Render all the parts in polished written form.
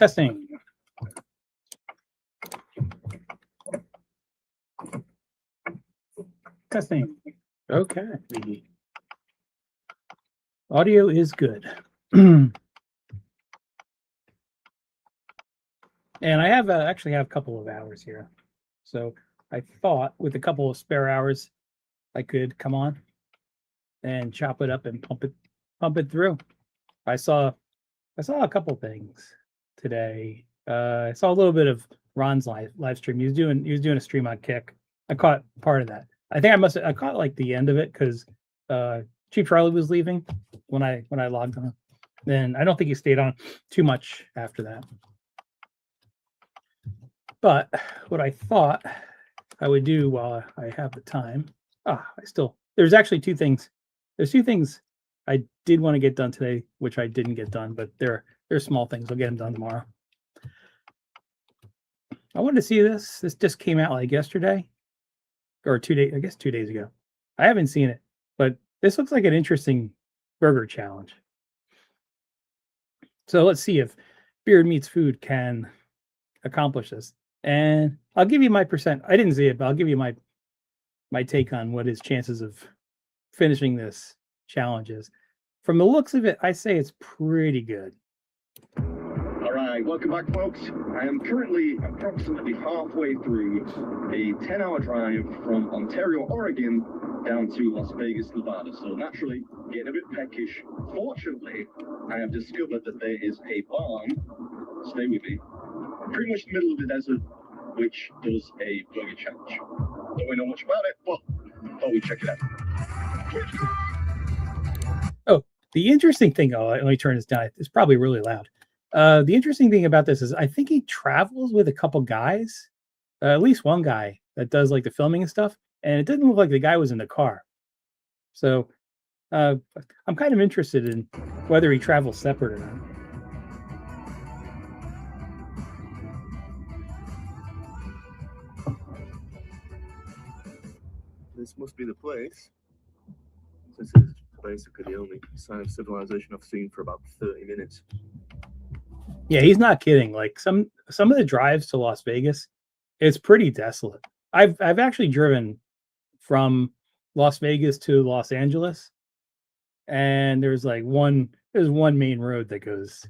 Testing. Testing. Okay. The audio is good. And I have actually have a couple of hours here. So I thought with a couple of spare hours, I could come on and chop it up and pump it through. I saw a couple things today. I saw a little bit of Ron's live stream. He was doing a stream on Kick. I caught part of that. I think I caught like the end of it because Chief Charlie was leaving when I logged on. Then I don't think he stayed on too much after that. But what I thought I would do while I have the time, there's actually two things. There's two things I did want to get done today, which I didn't get done, but they're small things. I'll get them done tomorrow. I wanted to see this. This just came out like yesterday or 2 days, I guess 2 days ago. I haven't seen it, but this looks like an interesting burger challenge. So let's see if Beard Meats Food can accomplish this. And I'll give you my percent. I didn't see it, but I'll give you my take on what his chances of finishing this challenge is. From the looks of it, I say it's pretty good. All right, welcome back, folks. I am currently approximately halfway through a 10-hour drive from Ontario, Oregon, down to Las Vegas, Nevada. So naturally, getting a bit peckish. Fortunately, I have discovered that there is a barn, stay with me, pretty much in the middle of the desert, which does a burger challenge. Don't really know much about it, but thought we'd check it out. Oh, the interesting thing, let me turn this down. It's probably really loud. The interesting thing about this is I think he travels with a couple guys, at least one guy that does like the filming and stuff. And it didn't look like the guy was in the car. So I'm kind of interested in whether he travels separate or not. This must be the place. This is basically the only sign of civilization I've seen for about 30 minutes. Yeah, he's not kidding. Like some of the drives to Las Vegas, it's pretty desolate. I've actually driven from Las Vegas to Los Angeles, and there's one main road that goes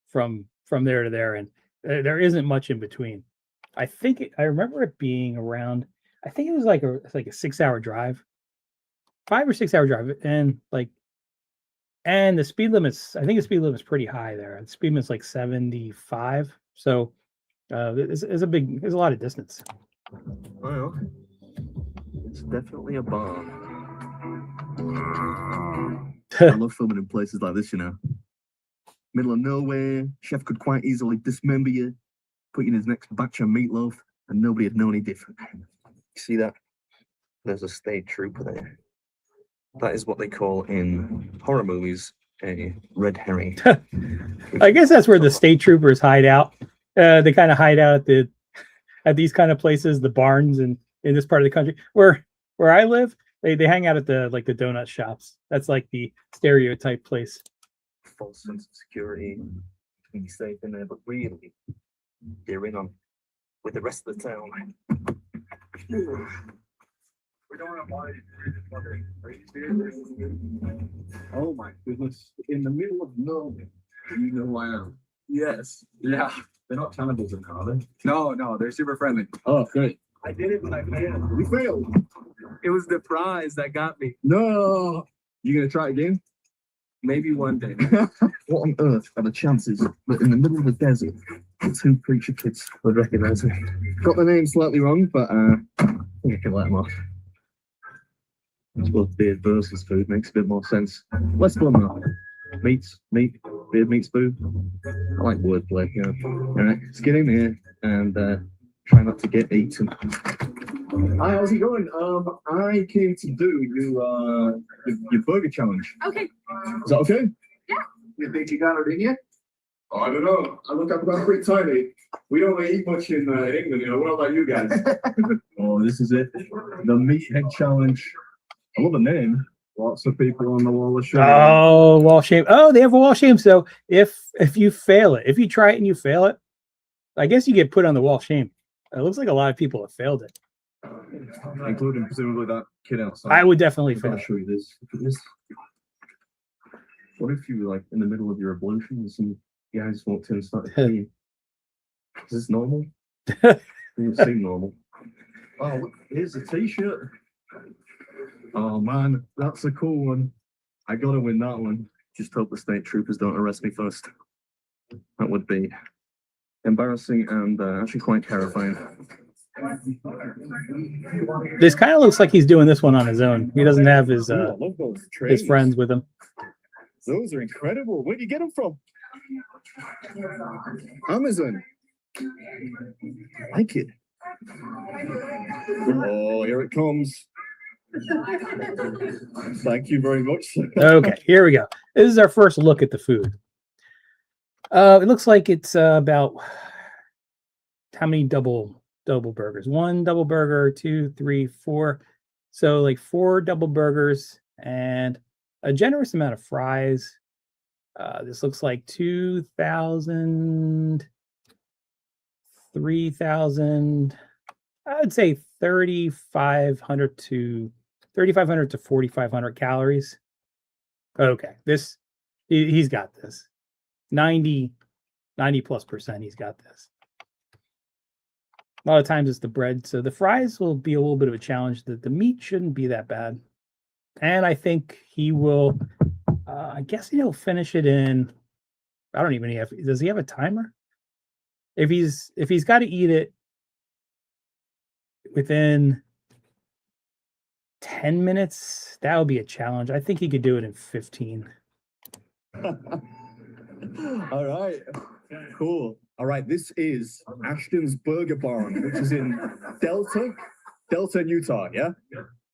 from there to there, and there isn't much in between. I remember it being around. I think it was like a 6-hour drive, 5 or 6 hour drive, and the speed limits. I think the speed limit's pretty high there. The speed limit's like 75. So there's a lot of distance. Well, it's definitely a barn. I love filming in places like this, you know. Middle of nowhere, chef could quite easily dismember you, put you in his next batch of meatloaf, and nobody'd know any different. See that? There's a state trooper there. That is what they call in horror movies a red herring. I guess that's where the state troopers hide out. They kind of hide out at these kind of places, the barns, and in this part of the country where I live, they hang out at the donut shops. That's like the stereotype place. False sense of security, be safe in there, but really, you're in on with the rest of the town. We don't have money. Are you serious? Oh my goodness. In the middle of nowhere. You know who I am. Yes. Yeah. They're not cannibals in there, are they? No, they're super friendly. Oh, great. I did it, but I failed. We failed. It was the prize that got me. No. You gonna try again? Maybe one day. What on earth are the chances that in the middle of the desert, two preacher kids would recognize me? Got the name slightly wrong, but I think I can let them off. I suppose beard versus food makes a bit more sense. Let's go now. Meat, beard meets food. I like wordplay, you know. Alright, let's get in here and try not to get eaten. Hi, how's it going? I came to do your burger challenge. Okay. Is that okay? Yeah. You think you got it in you? Oh, I don't know. I look, I've got pretty tiny. We don't really eat much in England, you know. What about you guys? Oh, this is it. The Meathead Challenge. I love the name. Lots of people on the wall of shame. Oh, wall shame. Oh, they have a wall of shame. So if you fail it, if you try it and you fail it, I guess you get put on the wall of shame. It looks like a lot of people have failed it. Including presumably that kid outside. I would definitely I'm fail gonna it. show you this. Look at this. What if you were like in the middle of your ablution and some guys walked in and started peeing? Is this normal? Doesn't seem normal. Oh, look, here's a t-shirt. Oh man, that's a cool one. I gotta win that one. Just hope the state troopers don't arrest me first. That would be embarrassing and actually quite terrifying. This kind of looks like he's doing this one on his own. He doesn't have his Ooh, I love those his trays. friends with him. Those are incredible. Where'd you get them from? Amazon. I like it. Oh, here it comes. Thank you very much. Okay, here we go. This is our first look at the food. It looks like it's about how many double burgers? 1 double burger, 2, 3, 4. So like 4 double burgers and a generous amount of fries. This looks like 2,000, 3,000. I would say 3,500 to 4,500 calories. Okay, he's got this. 90 plus% he's got this. A lot of times it's the bread, so the fries will be a little bit of a challenge. The meat shouldn't be that bad. And I think he will, I guess he'll finish it in, I don't even have, does he have a timer? If he's got to eat it within 10 minutes, that would be a challenge. I think he could do it in 15. All right. Cool. All right. This is Ashton's Burger Barn, which is in Delta, Utah. Yeah.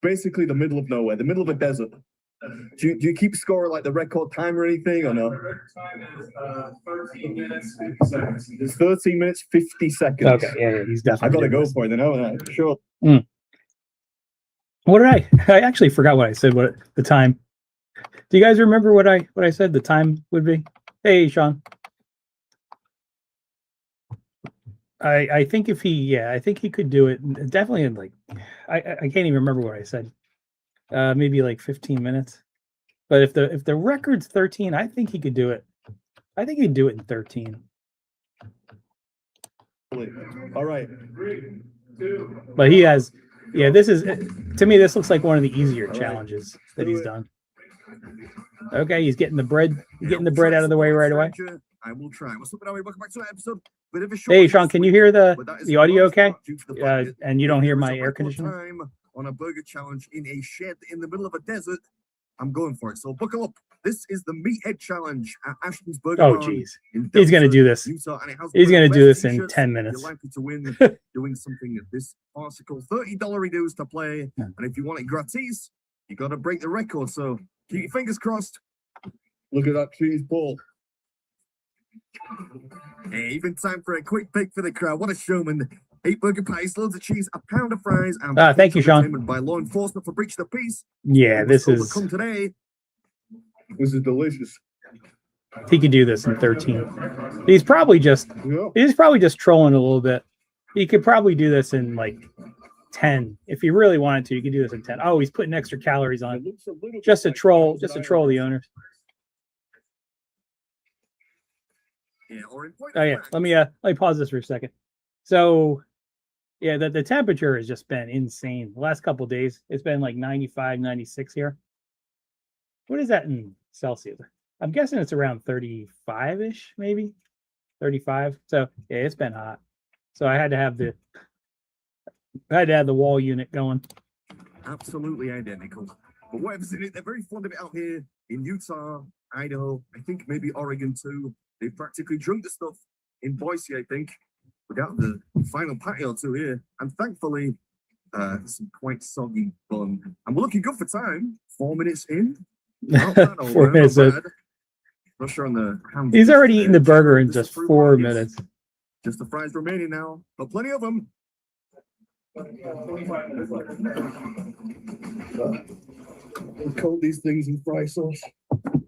Basically the middle of nowhere, the middle of a desert. Do you keep score like the record time or anything or no? The record time is 13 minutes, 50 seconds. It's 13 minutes, 50 seconds. Okay, yeah, he's I definitely. gotta doing go this. for it, then, sure. What did I actually forgot what I said. What the time? Do you guys remember what I said the time would be? Hey, Sean. I think if he I think he could do it definitely in like I can't even remember what I said. Maybe like 15 minutes. But if the record's 13, I think he could do it. I think he'd do it in 13. All right. 3, 2. But he has this is to me this looks like one of the easier challenges that he's done. Okay, he's getting the bread out of the way right away. I will try. What's up, everybody? Welcome back to the episode. Hey, Sean, can you hear the audio okay? Due to the fact that And you don't hear my there is a air record conditioning? time on a burger challenge in a shed in the middle of a desert. I'm going for it. So buckle up. This is the Meathead Challenge at Ashton's Burger Oh, Barn jeez. in He's going to Delta, do this. Utah, and it has He's one of going the to do best this in t-shirts. 10 You're minutes. likely to win doing something of this farcical $30 redos to play. Yeah. And if you want it gratis, you got to break the record. So keep your fingers crossed. Look at that cheese ball. Hey, even time for a quick pick for the crowd. What a showman. 8 burger pies, loads of cheese, a pound of fries, and Thank you, Sean. entertainment by law enforcement for breach of the peace. Yeah, this is Overcome today. This is delicious. he could do this in 13. He's probably just trolling a little bit. He could probably do this in like 10 if he really wanted to. He could do this in 10. Oh, he's putting extra calories on. It looks a little Just bit to like troll Frozen the Iron. owners. Yeah, or in point Oh of yeah, fact, let me pause this for a second. So yeah, the temperature has just been insane. The last couple of days, it's been like 95, 96 here. What is that in Celsius? I'm guessing it's around 35-ish, maybe 35. So yeah, it's been hot. So I had to have the wall unit going. absolutely identical. But whatever's in it, they're very fond of it out here in Utah, Idaho, I think maybe Oregon too. They practically drunk the stuff in Boise, I think. We got the final patio too here. And thankfully, some quite soggy bun. And we're looking good for time. 4 minutes in. Not bad, all 4 right, minutes not in. bad. Pressure on the hands. He's already eaten the burger in This just is fruit 4 buckets. minutes. Just the fries remaining now, but plenty of them. 25 minutes left. Coat these things in fry sauce.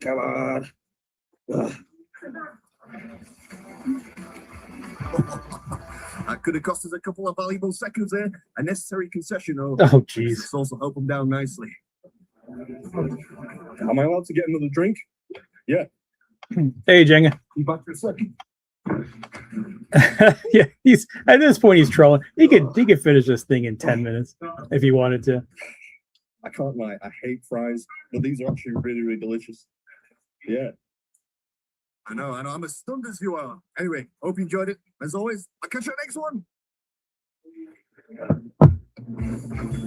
Come on. Ugh. That could have cost us a couple of valuable seconds there. A necessary concession, though. Oh, The jeez. sauce will help them down nicely. Am I allowed to get another drink? Hey, Jenga. You back for a second? Yeah, he's at this point he's trolling. He could finish this thing in 10 minutes if he wanted to. I can't lie, I hate fries, but these are actually really, really delicious. Yeah. I know. I'm as stunned as you are. Anyway, hope you enjoyed it. As always, I'll catch you next one.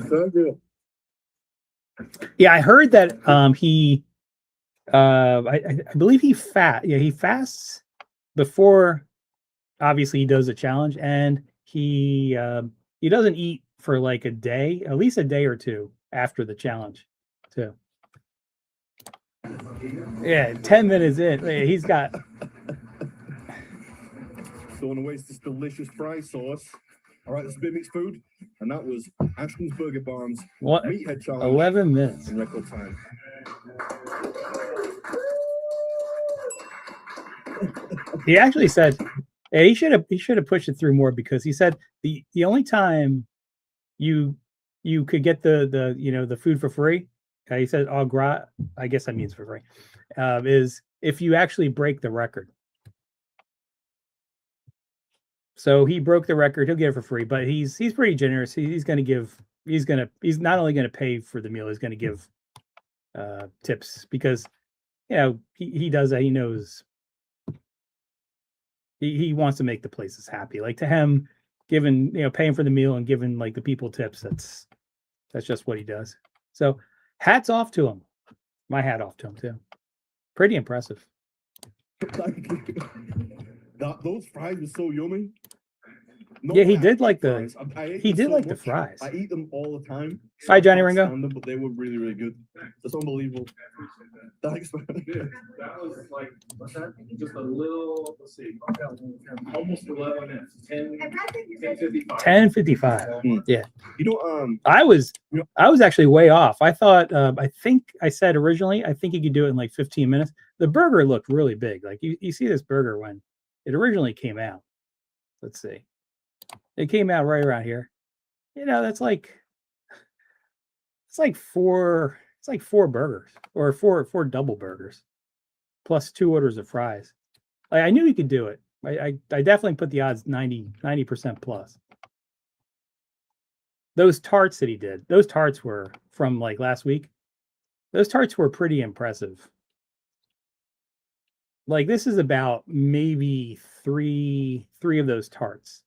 Thank you. Yeah, I heard that he I believe he fasts before obviously he does a challenge, and he doesn't eat for like a day, at least a day or two after the challenge too. Yeah, 10 minutes in, he's got Don't want to waste this delicious fry sauce. All right, this is Big Mix Food, and that was Ashton's Burger Barn's what Meathead Challenge 11 minutes. in record time. He actually said, yeah, he should have pushed it through more, because he said the only time you could get the food for free, he said au gras, I guess that means for free, is if you actually break the record. So he broke the record, he'll get it for free, but he's pretty generous. He's not only gonna pay for the meal, he's gonna give tips, because he does that. He knows he wants to make the places happy. Like, to him, giving paying for the meal and giving like the people tips, that's just what he does. So hats off to him. My hat off to him too. Pretty impressive. Thank you. Those fries were so yummy. Not Yeah, he that I did hate like the fries. I ate he them did so like the much. fries. I eat them all the time. Hi, I Johnny can't Ringo. stand them, but they were really, really good. That's unbelievable. Thanks, man. That was like, what's that? Just a little, let's see, almost 11 minutes, 10:55. 10:55. You know, I was actually way off. I thought I think I said originally I think he could do it in like 15 minutes. The burger looked really big. Like, you see this burger when it originally came out. Let's see. It came out right around here. That's like four burgers, or four double burgers plus 2 orders of fries. Like, I knew he could do it. I definitely put the odds 90% plus. Those tarts that he did, those tarts were from like last week. Those tarts were pretty impressive. Like, this is about maybe three of those tarts.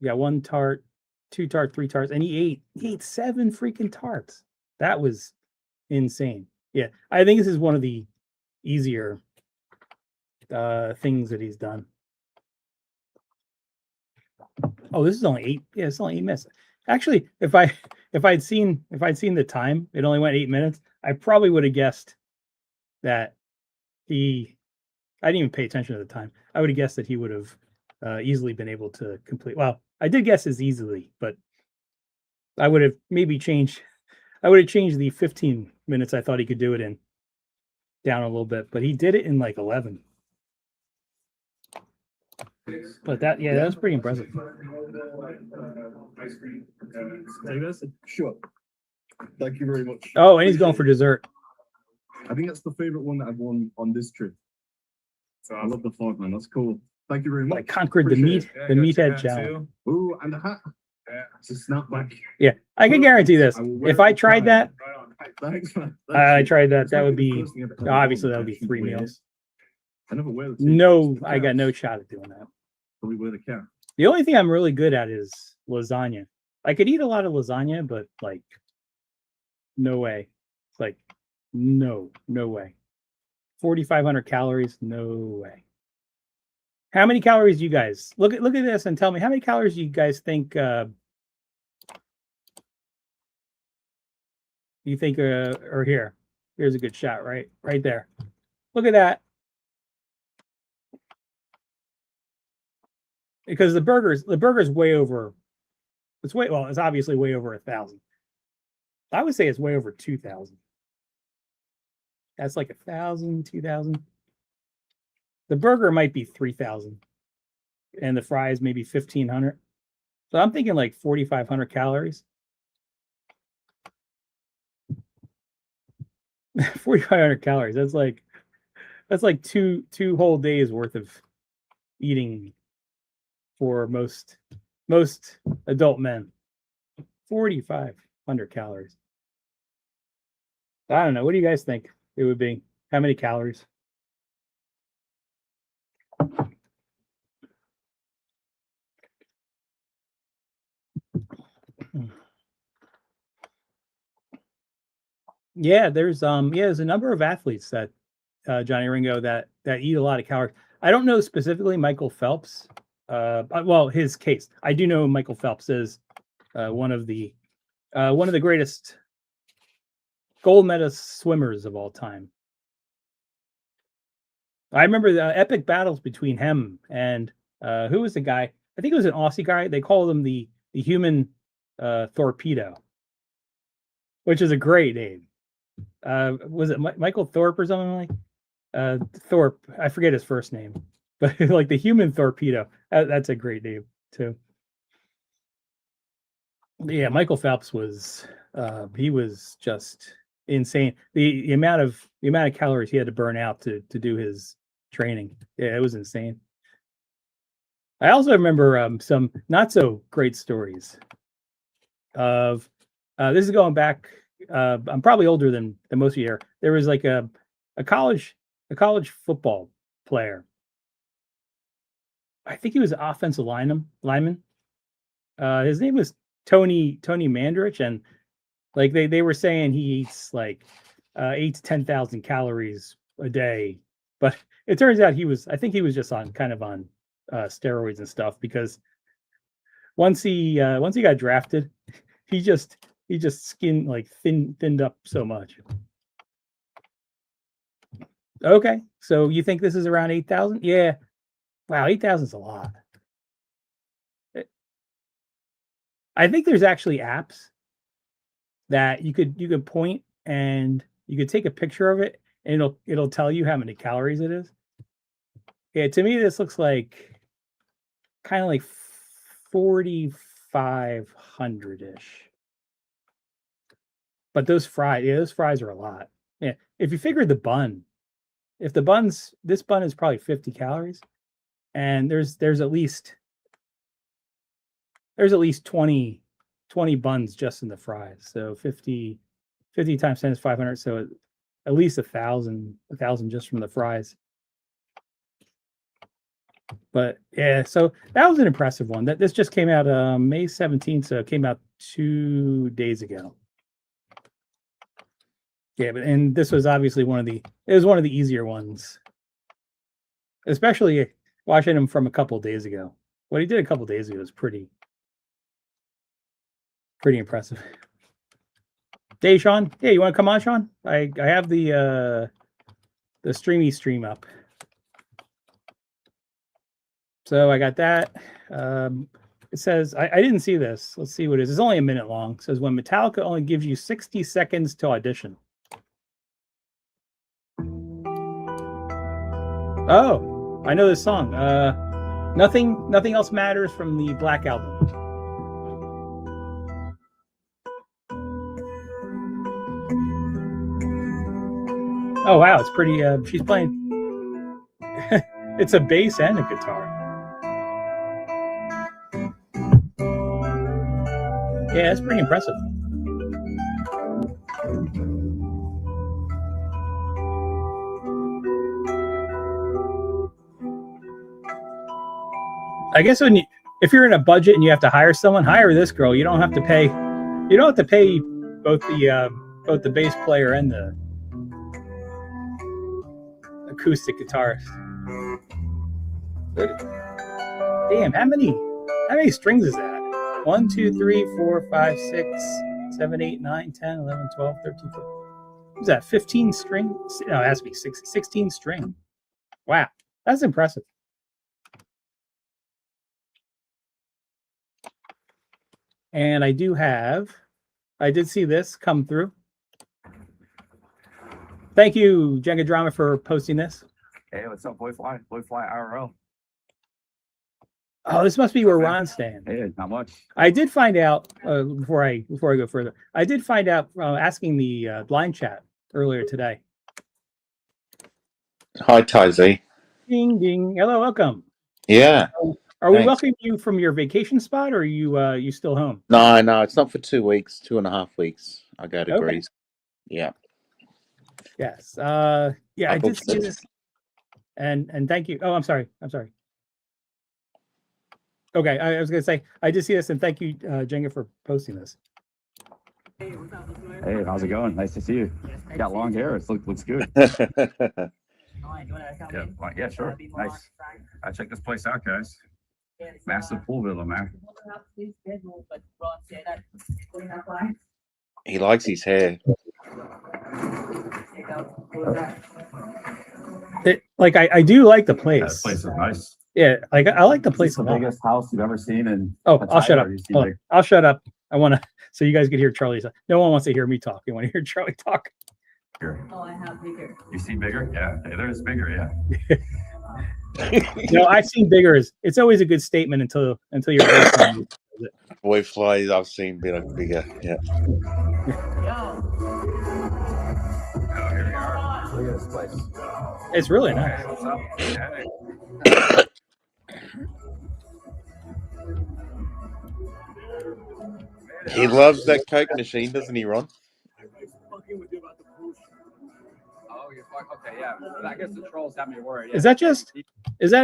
You got 1 tart, 2 tarts, 3 tarts, and he ate 7 freaking tarts. That was insane. Yeah, I think this is one of the easier things that he's done. Oh, this is only 8. Yeah, it's only 8 minutes. Actually, if I'd seen the time, it only went 8 minutes. I probably would have guessed that I didn't even pay attention to the time. I would have guessed that he would have easily been able to complete. Well, I did guess as easily, but I would have maybe changed. I would have changed the 15 minutes I thought he could do it in down a little bit, but he did it in like 11. But that was pretty impressive. Ice cream. sure. Thank you very much. Oh, and he's going for dessert. I think that's the favorite one that I've won on this trip. So I love the fog, man. That's cool. Thank you very much. I conquered the meathead challenge. Ooh, and the hat. Yeah. It's a snapback. Yeah, I can guarantee this. I will wear If I it with tried pride. that, Thanks, man. I Thank tried that. It's That like would the be first thing I've ever obviously done that would be actually 3 wear. meals. I never wear the No, t-shirts, the I got caps. no shot at doing that. Probably wear the cap. The only thing I'm really good at is lasagna. I could eat a lot of lasagna, but like, no way. Like, no way. 4,500 calories, no way. How many calories do you guys look at this and tell me how many calories do you guys think are here? Here's a good shot right there. Look at that. Because the burger's way over. It's obviously way over 1,000. I would say it's way over 2,000. That's like 1,000, 2,000. The burger might be 3,000, and the fries maybe 1,500. So I'm thinking like 4,500 calories. 4,500 calories. That's like two whole days worth of eating for most adult men. 4,500 calories. I don't know. What do you guys think it would be? How many calories? Yeah, there's a number of athletes that Johnny Ringo that eat a lot of calories. I don't know specifically Michael Phelps. Well, his case. I do know Michael Phelps is one of the greatest gold medalist swimmers of all time. I remember the epic battles between him and who was the guy? I think it was an Aussie guy. They called him the human torpedo, which is a great name. Was it Michael Thorpe or something like Thorpe? I forget his first name, but like the human torpedo. That's a great name too. Yeah, Michael Phelps was he was just insane. The amount of calories he had to burn out to do his training. Yeah, it was insane. I also remember some not so great stories of this is going back. I'm probably older than most of you here. There was like a college football player. I think he was an offensive lineman. His name was Tony Mandrich, and like they were saying he eats like 8 to 10,000 calories a day, but it turns out I think he was just on steroids and stuff, because once he got drafted, he just thinned up so much. Okay, so you think this is around 8,000? Yeah. Wow, 8,000 is a lot. I think there's actually apps that you could point and you could take a picture of it and it'll tell you how many calories it is. Yeah, to me this looks like kind of like 4,500-ish. But those fries are a lot. Yeah, if you figure the bun, this bun is probably 50 calories, and there's at least 20 buns just in the fries. So 50 times 10 is 500. So at least 1,000 just from the fries. But yeah, so that was an impressive one. This just came out May 17th, so it came out 2 days ago. Yeah, and this was obviously one of the easier ones, especially watching him from a couple days ago. What he did a couple days ago was pretty impressive. Hey, Sean. Yeah, you want to come on, Sean? I have the stream up. So I got that. It says I didn't see this. Let's see what it is. It's only a minute long. It says when Metallica only gives you 60 seconds to audition. Oh, I know this song. Nothing else matters from the Black Album. Oh wow, it's pretty. She's playing. It's a bass and a guitar. Yeah, it's pretty impressive. I guess if you're in a budget and you have to hire someone, hire this girl. You don't have to pay both the bass player and the acoustic guitarist. Damn, how many strings is that? 1, 2, 3, 4, 5, 6, 7, 8, 9, 10, 11, 12, 13, 14. What's that? 15 string? No, it has to be 16 string. Wow, that's impressive. And I I did see this come through. Thank you, Jenga Drama, for posting this. Hey, what's up, Boy Fly IRL? Oh, this must be where Ron's staying. Hey, not much. I did find out before I go further. I did find out asking the blind chat earlier today. Hi, Tizy. Ding ding. Hello, welcome. Yeah. Are we Thanks. welcoming you from your vacation spot, or are you still home? No, it's not for 2 weeks, 2.5 weeks. I go to Okay. Greece. Yeah. Yes. Yeah, I did booked see it. this. And thank you. Oh, I'm sorry. Okay, I was gonna say I did see this, and thank you, Jenga, for posting this. Hey, how's it going? Nice to see you. You got long hair. It looks good. Yeah, sure. Nice. I check this place out, guys. Massive pool villa, man. He likes his hair. I do like the This place. place is nice. Yeah, like I like the This place is a the lot. biggest house you've ever seen in. Oh, a I'll shut Tyler. up. You see Hold on. big- I'll shut up. I want to, so you guys could hear Charlie's. No one wants to hear me talk. They want to hear Charlie talk. Oh, I have bigger. You see bigger? Yeah, there is bigger. Yeah. No, I've seen bigger. It's always a good statement until you're. Boy flies, I've seen bigger. Yeah. Oh, here we are. Look at this place. It's really nice. Hey, what's up? Hey. He loves that Coke machine, doesn't he, Ron? Oh, you fuck. Okay, yeah. I guess the trolls have me worried. Yeah. Is that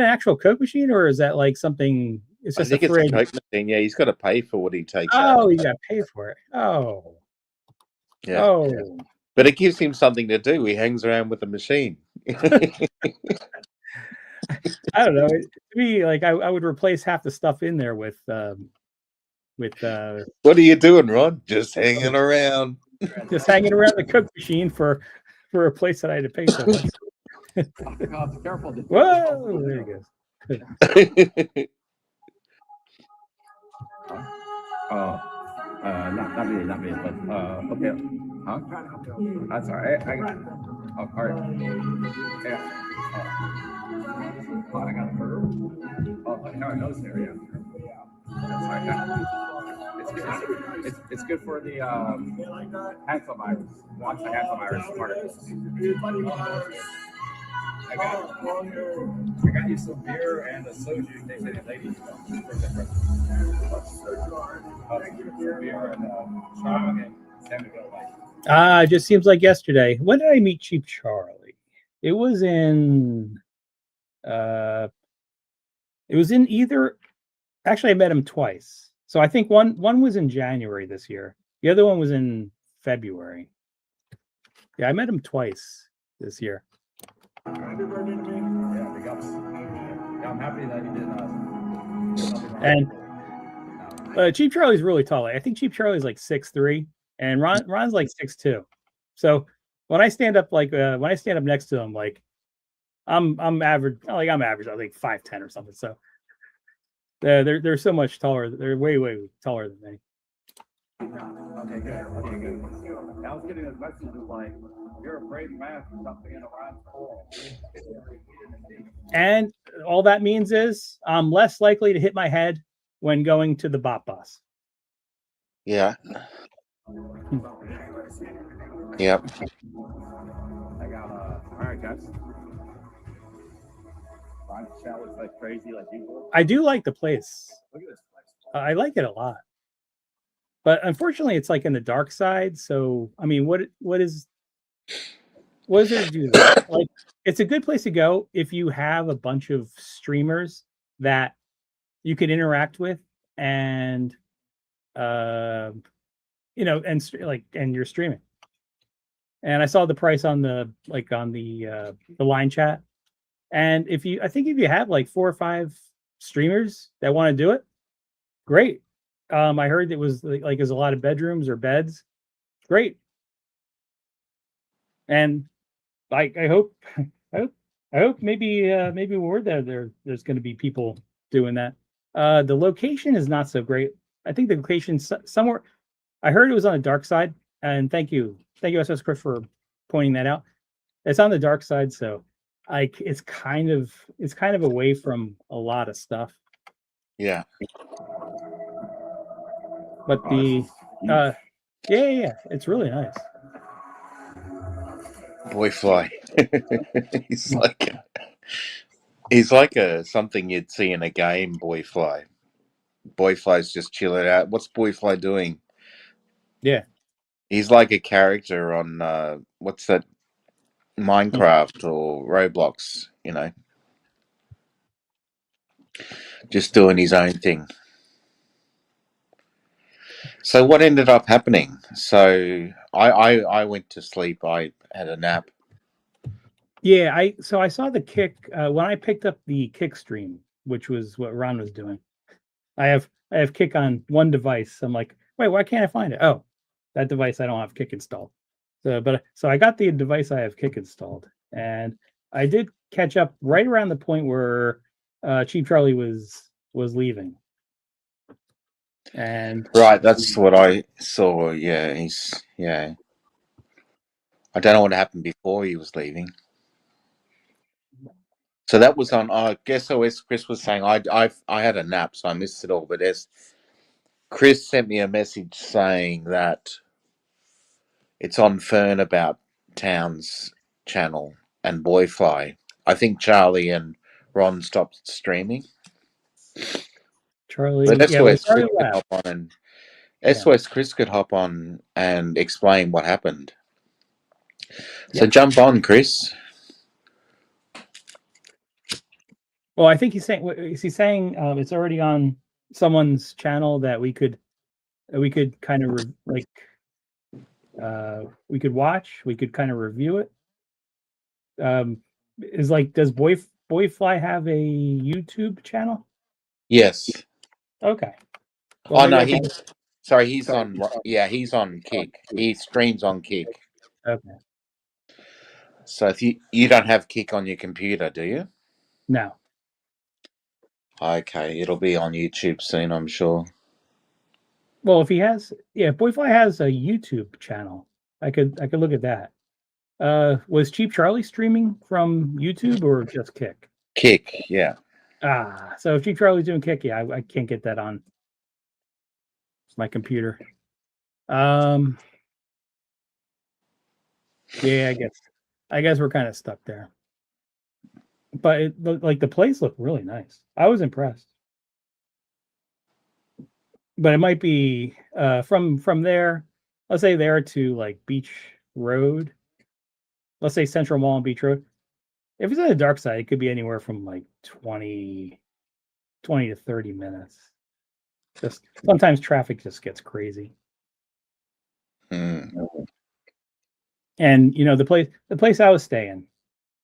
an actual Coke machine, or is that like something? It's I just think a it's a fridge. Coke machine. Yeah, he's got to pay for what he takes out. Oh, you got to pay for it. Oh. Yeah. Oh. But it gives him something to do. He hangs around with the machine. I don't know. To me, like I would replace half the stuff in there with What are you doing, Ron? Just hanging around. just hanging around the Coke machine for a place that I had to pay so much. Oh, God, careful. Whoa, there he goes. Oh, not me, but okay. Huh? That's all right. I got. Oh, all right. Yeah. Oh, I got the bird. Oh, no, I noticed there. Yeah. That's right. It's good for the handsome iris. Watch the handsome iris particles. I got you some beer and a soju in case any ladies beer and San Miguel Light. It just seems like yesterday. When did I meet Cheap Charlie? It was in either, actually I met him twice. So I think one was in January this year. The other one was in February. Yeah, I met him twice this year. Yeah, big ups. Yeah, I'm happy that you did And Cheap Charlie's really tall. I think Cheap Charlie's like 6'3", and Ron's like 6'2". So when I stand up next to him, like I'm average. I'm average. I think 5'10" or something. So they're so much taller. They're way taller than me. Okay, good. I was getting a message like, you're a brave man for something in around coral. And all that means is I'm less likely to hit my head when going to the bot bus. Yeah. Yep. I got all right, guys. Ron showers like crazy, like usual. I do like the place. Look at this place. I like it a lot. But unfortunately, it's like in the dark side. So I mean, what is there to do there? Like, it's a good place to go if you have a bunch of streamers that you can interact with, and and you're streaming. And I saw the price on the line chat, and I think if you have like 4 or 5 streamers that want to do it, great. I heard it was like there's a lot of bedrooms or beds. Great. And I hope maybe we're there's going to be people doing that. The location is not so great. I think the location somewhere I heard it was on the dark side, and thank you, SS Chris, for pointing that out. It's on the dark side, so it's kind of away from a lot of stuff. Yeah. But the yeah, it's really nice. Boyfly. he's like a something you'd see in a game. Boyfly. Boyfly's just chilling out. What's Boyfly doing? Yeah. He's like a character on what's that, Minecraft or Roblox, you know, just doing his own thing. So what ended up happening? So I went to sleep. I had a nap. Yeah, I saw the kick when I picked up the kick stream, which was what Ron was doing. I have kick on one device. I'm like, wait, why can't I find it? Oh, that device I don't have kick installed. So I got the device I have kick installed, and I did catch up right around the point where Cheap Charlie was leaving. And Right, that's what I saw. Yeah, I don't know what happened before he was leaving. So that was on. I guess OS Chris was saying I had a nap, so I missed it all. But Chris sent me a message saying that it's on Fern About Town's channel and Boyfly. I think Charlie and Ron stopped streaming. Charlie, But SOS Charlie Chris could hop on and SOS Chris could hop on and explain what happened. So jump on, Chris. Well, I think he's saying, is he saying it's already on someone's channel that we could kind of we could watch, we could kind of review it. Is like, does Boyfly have a YouTube channel? Yes. Okay. Well, no, he's on. Yeah, he's on Kick. He streams on Kick. Okay. So if you don't have Kick on your computer, do you? No. Okay, it'll be on YouTube soon, I'm sure. Well, if he has, if Boyfly has a YouTube channel, I could look at that. Was Cheap Charlie streaming from YouTube or just Kick? Kick, yeah. So if Cheap Charlie's doing Kick, yeah, I can't get that on my computer. Yeah, I guess we're kind of stuck there. But the place looked really nice. I was impressed. But it might be from there, let's say there to like Beach Road. Let's say Central Mall and Beach Road. If it's on the dark side, it could be anywhere from like 20 to 30 minutes. Just sometimes traffic just gets crazy. And you know, the place I was staying,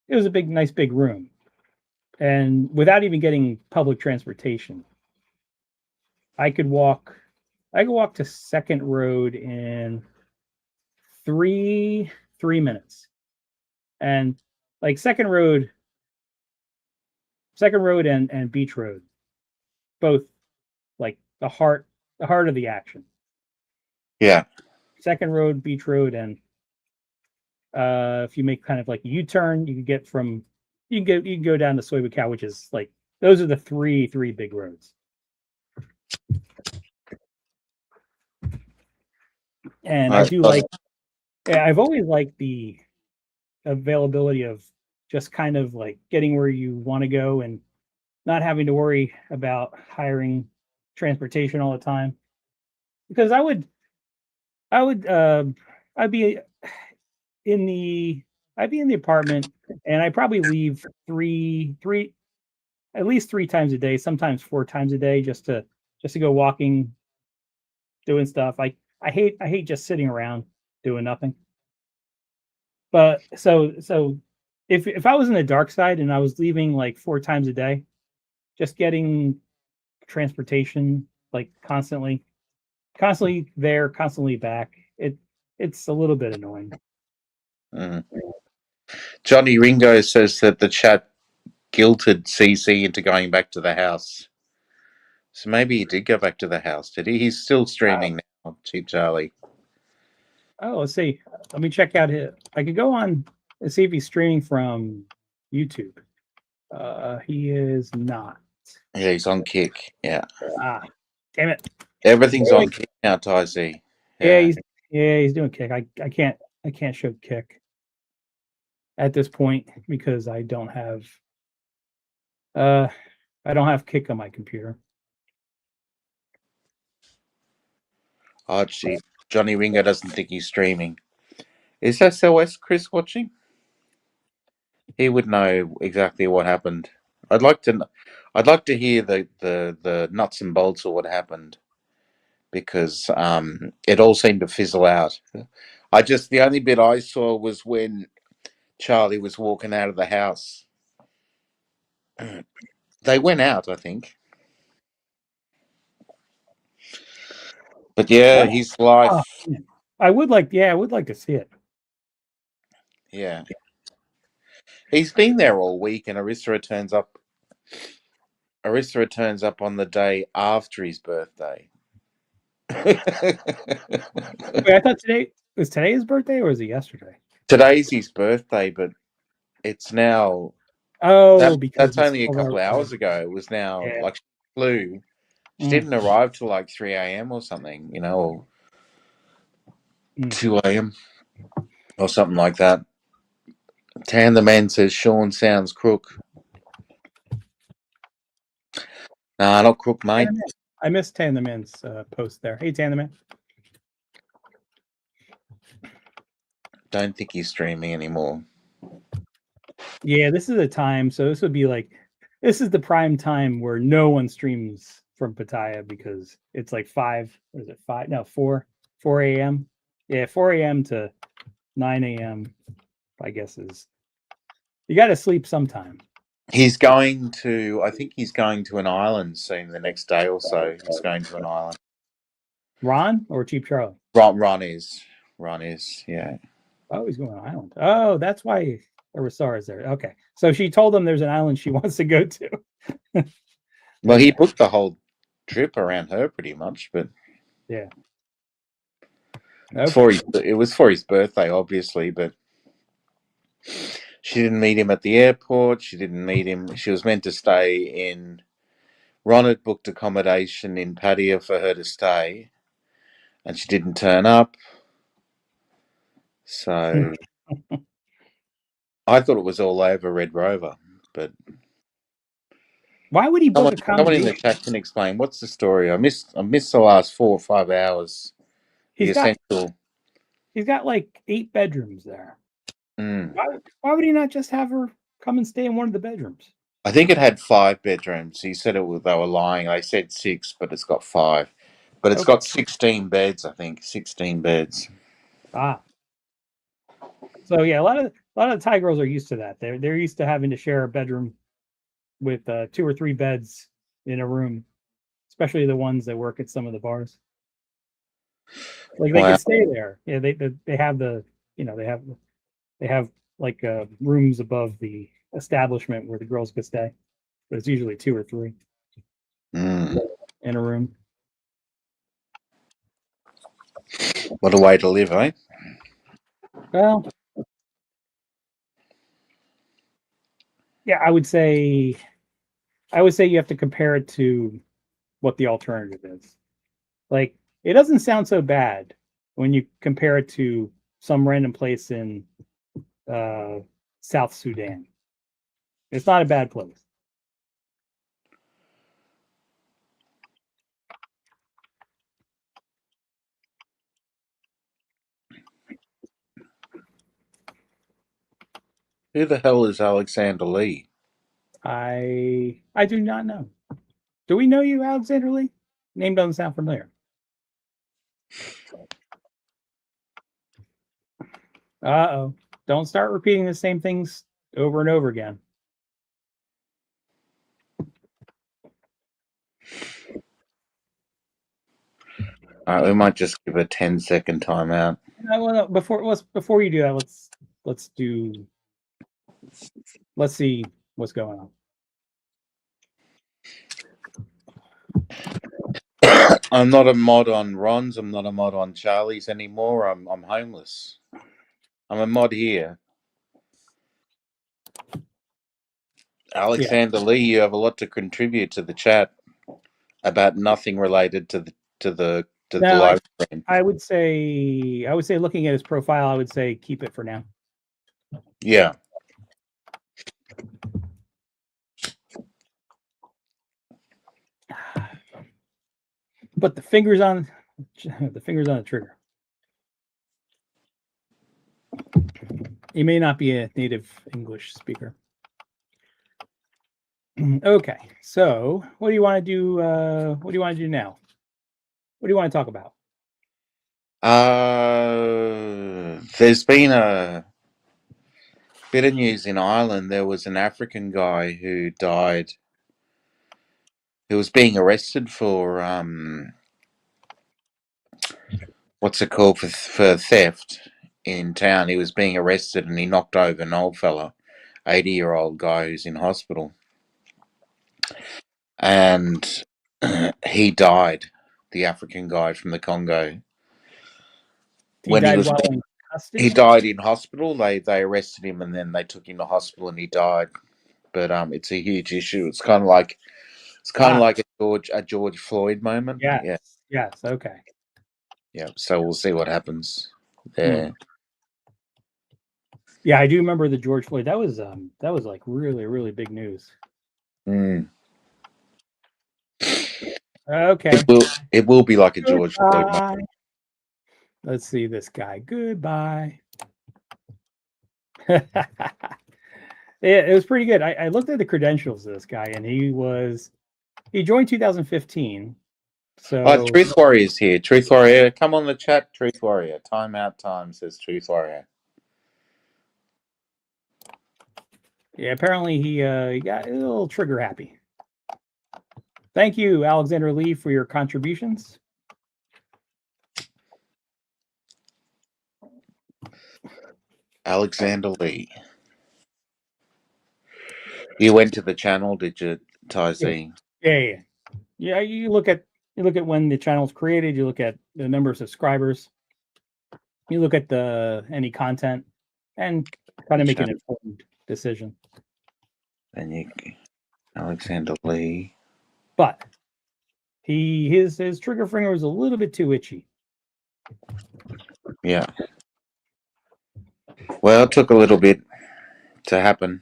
it was a nice big room. And without even getting public transportation, I could walk to Second Road in three minutes. And like Second Road and Beach Road, both like the heart of the action. Yeah. Second Road, Beach Road, and if you make kind of like a U-turn, you can go down to Soy Cow, which is like, those are the three big roads. And I do like, I've always liked the availability of just kind of like getting where you want to go and not having to worry about hiring transportation all the time. Because I'd be in the apartment, and I probably leave at least 3 times a day, sometimes 4 times a day, just to go walking, doing stuff. I hate just sitting around doing nothing. But so if I was in the dark side and I was leaving like 4 times a day, just getting transportation like constantly there, constantly back, it's a little bit annoying. Johnny Ringo says that the chat guilted CC into going back to the house. So maybe he did go back to the house, did he? He's still streaming now. Cheap Charlie. Oh, let's see. Let me check out his. I could go on and see if he's streaming from YouTube. He is not. Yeah, he's on Kick. Yeah. Ah, damn it. Everything's on Kick now, Ty Z. Yeah, he's doing Kick. I can't show Kick at this point because I don't have Kick on my computer. Oh, gee. Johnny Ringo doesn't think he's streaming. Is SOS Chris watching? He would know exactly what happened. I'd like to hear the nuts and bolts of what happened, because it all seemed to fizzle out. The only bit I saw was when Charlie was walking out of the house. They went out, I think. But yeah, his life. I would like to see it. Yeah. He's been there all week, and Arissa turns up on the day after his birthday. Wait, I thought today his birthday, or was it yesterday? Today's his birthday, but it's now. Because that's only a couple of hours ago. It was now like she flew. She didn't arrive till like 3 a.m. or something, or 2 a.m. or something like that. Tan the Man says Sean sounds crook. Nah, not crook, mate. I missed Tan the Man's post there. Hey, Tan the Man. Don't think he's streaming anymore. Yeah, this is a time. So this is the prime time where no one streams from Pattaya, because it's like 4 a.m. Yeah, 4 a.m. to 9 a.m. I guess is, you got to sleep sometime. I think he's going to an island soon, the next day or so. He's going to an island. Ron or Cheap Charlie? Ron is, yeah. Oh, he's going to an island. Oh, that's why Arissa is there. Okay. So she told him there's an island she wants to go to. Well, he booked the whole trip around her pretty much, but yeah. Okay. It was for his birthday, obviously, but she didn't meet him at the airport. She didn't meet him. She was meant to stay in. Ron had booked accommodation in Pattaya for her to stay, and she didn't turn up. So I thought it was all over Red Rover, but why would he book accommodation? Someone in the chat can explain what's the story. I missed the last 4 or 5 hours. He's got like 8 bedrooms there. Mm. Why would he not just have her come and stay in one of the bedrooms? I think it had 5 bedrooms. He said they were lying. They said 6, but it's got 5. But it's got 16 beds, I think. 16 beds. Ah. So yeah, a lot of Thai girls are used to that. They're used to having to share a bedroom with 2 or 3 beds in a room, especially the ones that work at some of the bars. Like they can stay there. Yeah, they have they have like rooms above the establishment where the girls could stay, but it's usually 2 or 3 in a room. What a way to live, eh? Well, yeah, I would say you have to compare it to what the alternative is. Like, it doesn't sound so bad when you compare it to some random place in South Sudan. It's not a bad place. Who the hell is Alexander Lee? I do not know. Do we know you, Alexander Lee? Name doesn't sound familiar. Uh-oh. Don't start repeating the same things over and over again. All right, we might just give a 10-second timeout. Well, before you do that, let's see what's going on. I'm not a mod on Ron's. I'm not a mod on Charlie's anymore. I'm homeless. I'm a mod here. Alexander Lee, you have a lot to contribute to the chat about nothing related to the No, live stream. I would say looking at his profile, I would say keep it for now. Yeah. Put the fingers on the trigger. He may not be a native English speaker. Okay, so what do you want to do? What do you want to do now? What do you want to talk about? There's been a bit of news in Ireland. There was an African guy who died. He was being arrested for what's it called, for theft in town. He was being arrested and he knocked over an old fella, 80-year-old guy who's in hospital, and he died. The African guy from the Congo. He died while in custody? He died in hospital. They arrested him and then they took him to hospital and he died. But it's a huge issue. It's kind of like a George Floyd moment. Yes. Yes. Okay. Yeah. So we'll see what happens there. Yeah, I do remember the George Floyd. That was like really, really big news. Mm. Okay. It will be like a George Floyd moment. Let's see this guy. Goodbye. It was pretty good. I looked at the credentials of this guy, and he joined 2015. So Truth Warrior's here. Truth Warrior, come on the chat. Truth Warrior. Timeout time, says Truth Warrior. Yeah, apparently he got a little trigger happy. Thank you, Alexander Lee, for your contributions. Alexander Lee. You went to the channel, did you, Ty-Z? Yeah. You look at when the channel's created. You look at the number of subscribers. You look at any content, and kind of make an informed decision. And Alexander Lee. But his trigger finger was a little bit too itchy. Yeah. Well, it took a little bit to happen.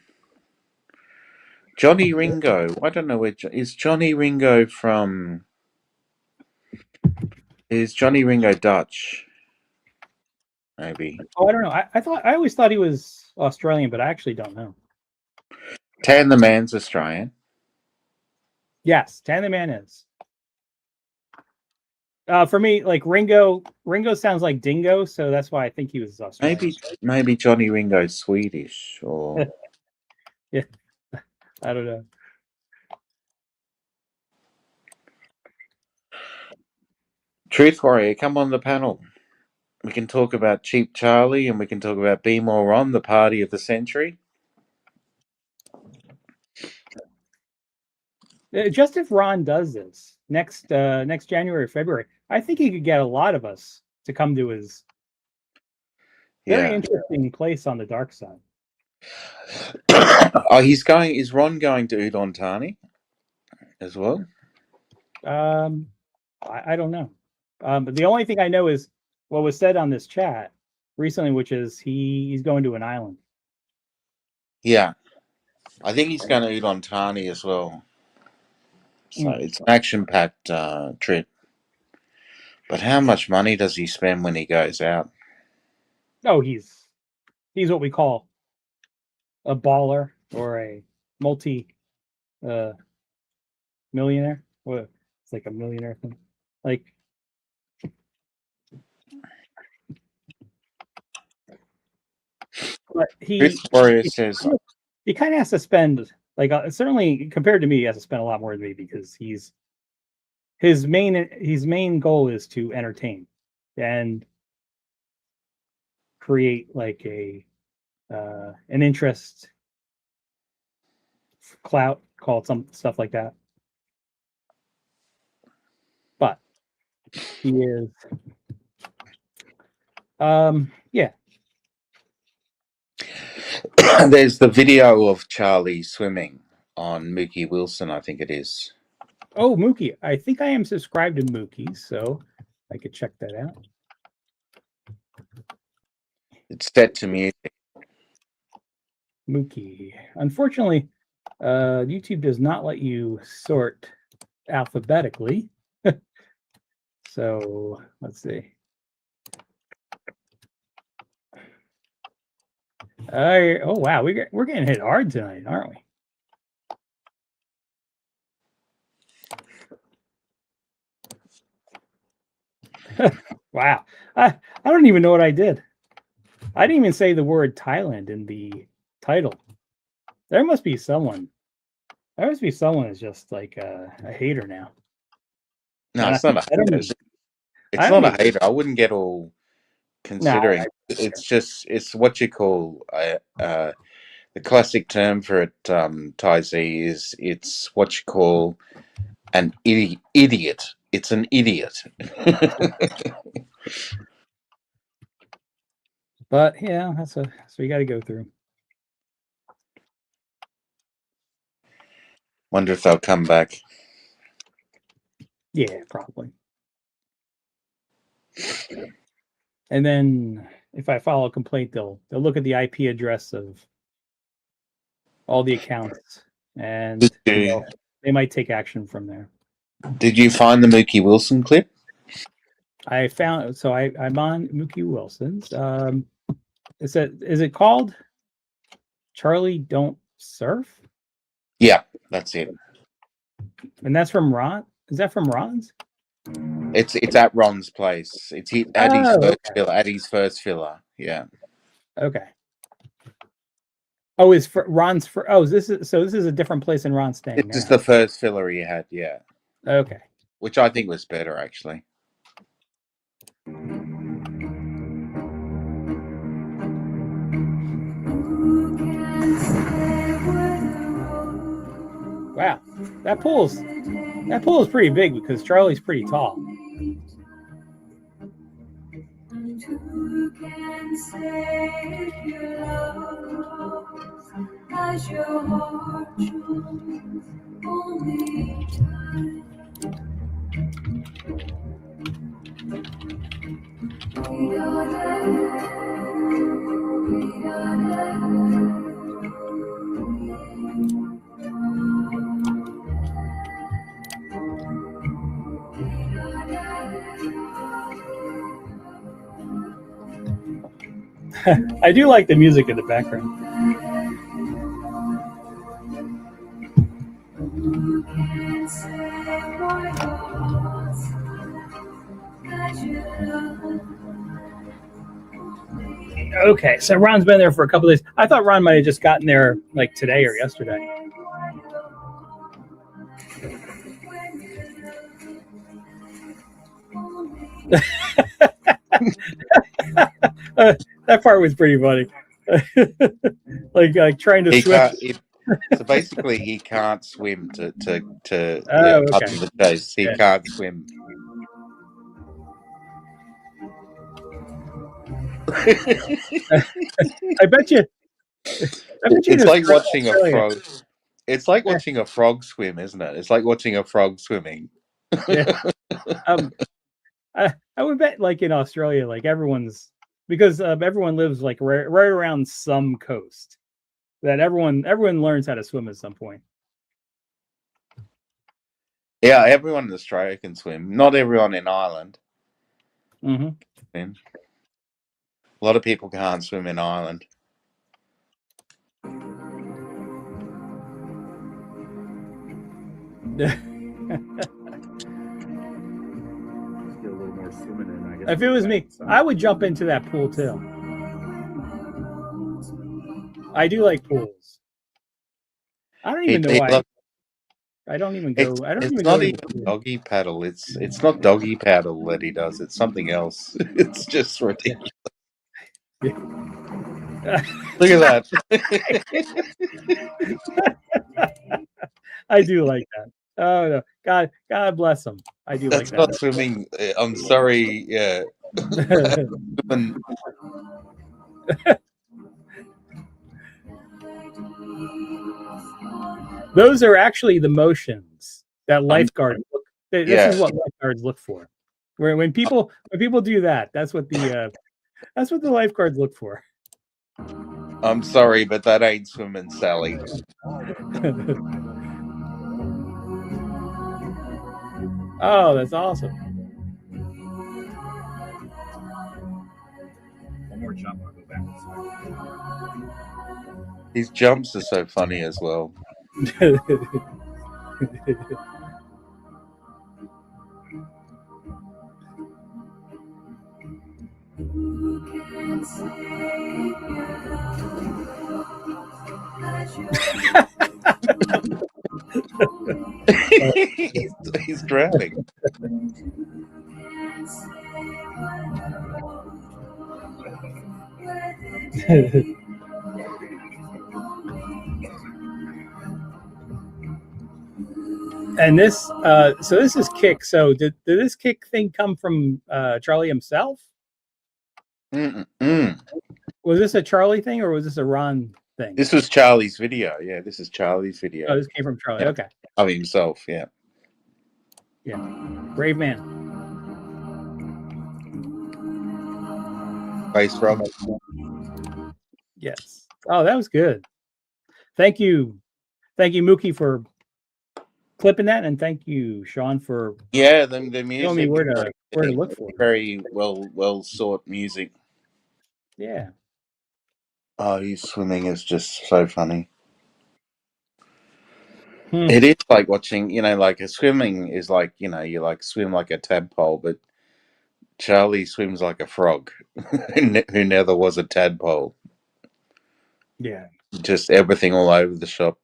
Johnny Ringo. I don't know is Johnny Ringo from. Is Johnny Ringo Dutch? Maybe. Oh, I don't know. I always thought he was Australian, but I actually don't know. Tan the Man's Australian. Yes, Tan the Man is. For me, like Ringo sounds like Dingo, so that's why I think he was Australian. Maybe Johnny Ringo's Swedish or. Yeah, I don't know. Truth Warrior, come on the panel. We can talk about Cheap Charlie and we can talk about Be More Ron, the party of the century. Just if Ron does this next January or February, I think he could get a lot of us to come to his very interesting place on the dark side. Is Ron going to Udon Thani as well? I don't know. But the only thing I know is what was said on this chat recently, which is he's going to an island. Yeah. I think he's going to Udon Thani as well. So it's an action-packed trip. But how much money does he spend when he goes out? Oh, he's what we call a baller or a multi millionaire. What? It's like a millionaire thing. Like but Truth Warrior says he kind of has to spend certainly compared to me, he has to spend a lot more than me because his main goal is to entertain and create like an interest, clout, call it some stuff like that. But He is. Yeah. There's the video of Charlie swimming on Mookie Wilson, I think it is. Oh, Mookie. I think I am subscribed to Mookie, so I could check that out. It's set to music. Mookie. Unfortunately, YouTube does not let you sort alphabetically. So let's see. Oh wow, we're getting hit hard tonight, aren't we? Wow, I don't even know what I did. I didn't even say the word Thailand in the title. There must be someone. There must be someone who's just like a hater now. No, it's not a I don't hater. even- It's I not don't a hater. I wouldn't get all considering. It's what you call the classic term for it, Tai Z, is it's what you call an idiot. It's an idiot. But yeah, that's you got to go through. Wonder if they'll come back. Yeah, probably. And then if I file a complaint, they'll look at the IP address of all the accounts, and they might take action from there. Did you find the Mookie Wilson clip? I found I'm on Mookie Wilson's. Is it called Charlie Don't Surf? Yeah, that's it. And that's from Ron. Is that from Ron's? It's at Ron's place. It's at his Oh, first okay. filler. At his first filler. Yeah. Okay. Oh, is for Ron's for? Oh, this is a different place than Ron's staying This is now. the first filler he had. Yeah. Okay. Which I think was better, actually. Wow, that pool is pretty big because Charlie's pretty tall. And who can say if your love as your heart chose only time? I do like the music in the background. Who can say why hearts as your love? Okay, so Ron's been there for a couple days. I thought Ron might have just gotten there like today or yesterday. That part was pretty funny. like trying to He swim. can't. So basically, he can't swim to Oh, up okay. to the chase. He Yeah. can't swim. I bet you. It's like watching a Australia. frog. It's like watching a frog swim, isn't it? It's like watching a frog swimming. Yeah. I would bet, like in Australia, like everyone's because everyone lives like right around some coast. That everyone learns how to swim at some point. Yeah, everyone in Australia can swim. Not everyone in Ireland. Mm-hmm. A lot of people can't swim in Ireland. If it was me, I would jump into that pool too. I do like pools. I don't even know why. I don't even go. It's not even doggy paddle. It's not doggy paddle that he does. It's something else. It's just ridiculous. Yeah. Look at that. I do like that. Oh no, God bless them. I do That's like not swimming. I'm sorry. Yeah. that. And Those are actually the motions that lifeguards look. This yeah. is what lifeguards look for. Where when people do that, that's what the lifeguards look for. I'm sorry, but that ain't swimming, Sally. Oh, that's awesome. One more jump, I'll go back. His jumps are so funny as well. Who can save your love? He's drowning. And this, so this is Kick. So did this Kick thing come from Charlie himself? Mm-mm. Was this a Charlie thing or was this a Ron thing? This was Charlie's video. Yeah, this is Charlie's video Oh, this came from Charlie. Yeah. Okay. of himself. Yeah. Brave man. Face rub. Yes. Oh, that was good. Thank you, Mookie, for clipping that, and thank you, Sean, for Yeah, the music. showing me where to look for. Very well sought music. Yeah. Oh, his swimming is just so funny. Hmm. It is like watching, like a swimming is like, you like swim like a tadpole, but Charlie swims like a frog who never was a tadpole. Yeah. Just everything all over the shop.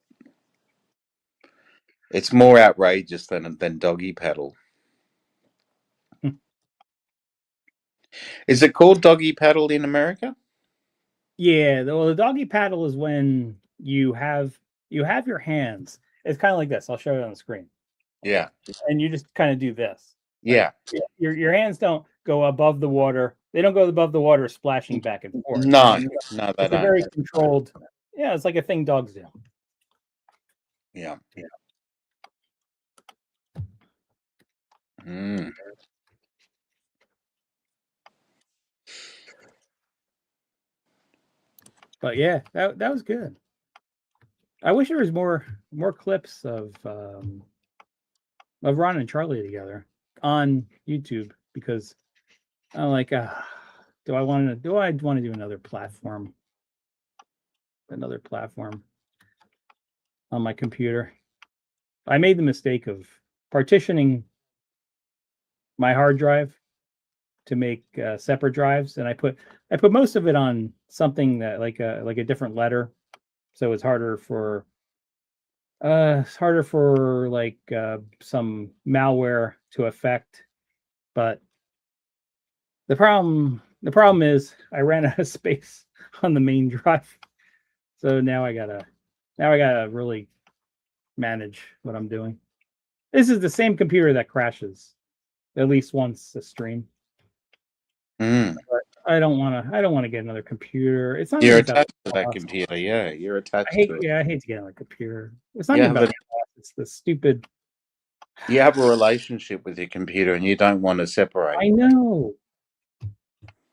It's more outrageous than doggy paddle. Is it called doggy paddle in America? Yeah. Well, the doggy paddle is when you have your hands. It's kind of like this. I'll show it on the screen. Yeah. And you just kind of do this. Yeah. Your hands don't go above the water. They don't go above the water, splashing back and forth. No, they It's a don't. very controlled. Yeah, it's like a thing dogs do. Yeah. Mm. But yeah, that was good. I wish there was more clips of Ron and Charlie together on YouTube, because I'm like, do I want to do another platform on my computer? I made the mistake of partitioning my hard drive to make separate drives, and I put most of it on something that like a different letter, so it's harder for like some malware to affect. But the problem is I ran out of space on the main drive, so now I gotta really manage what I'm doing. This is the same computer that crashes at least once a stream. Mm. But I don't want to get another computer. It's not. You're even about attached to that cost. computer. Yeah, you're attached I hate to it. to get another computer. It's not Yeah, even about but- the cost. It's the stupid. You have a relationship with your computer and you don't want to separate. I know.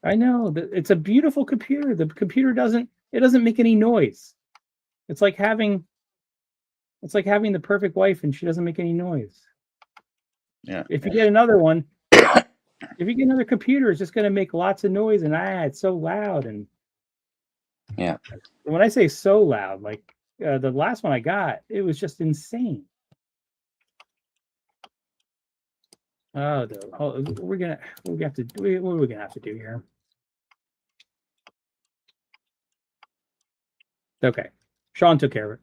It's a beautiful computer. The computer doesn't make any noise. It's like having the perfect wife and she doesn't make any noise. Yeah. If you get another one, if you get another computer, it's just going to make lots of noise, and it's so loud. And Yeah. when I say so loud, like the last one I got, it was just insane. Oh, what are we gonna have to do here? Okay, Sean took care of it.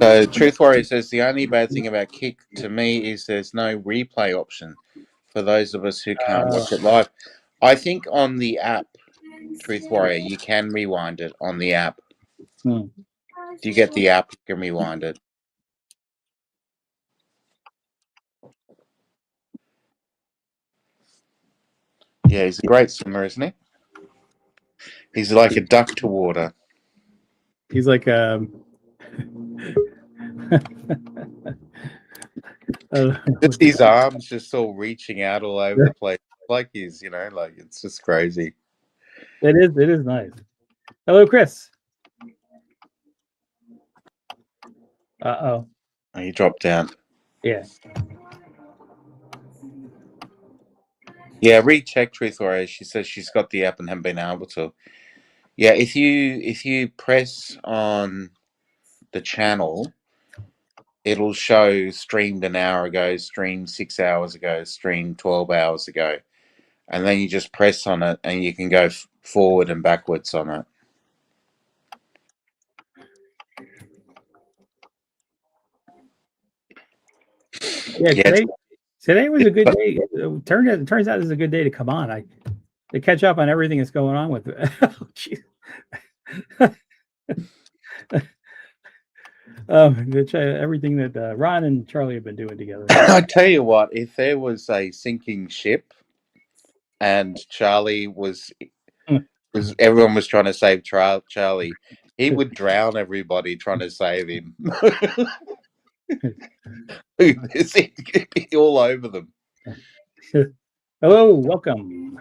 So Truth Warrior says the only bad thing about Kick to me is there's no replay option for those of us who can't watch it live. I think on the app, Truth Warrior, you can rewind it on the app. If you get the app, you can rewind it. Yeah, he's a great swimmer, isn't he? He's like a duck to water. He's like Just his arms just all reaching out all over the place. Like he's, like it's just crazy. It is nice. Hello, Chris. Oh, He dropped down. yeah. Yeah, recheck Truth or she says she's got the app and haven't been able to. Yeah, if you press on the channel, it'll show streamed an hour ago, streamed 6 hours ago, streamed 12 hours ago. And then you just press on it and you can go forward and backwards on it. Yeah, today was a good day. It turns out it's a good day to come on. To catch up on everything that's going on with it. Everything that Ron and Charlie have been doing together. I tell you what, if there was a sinking ship and Charlie was everyone was trying to save Charlie, he would drown everybody trying to save him. He'd be all over them. Hello, welcome.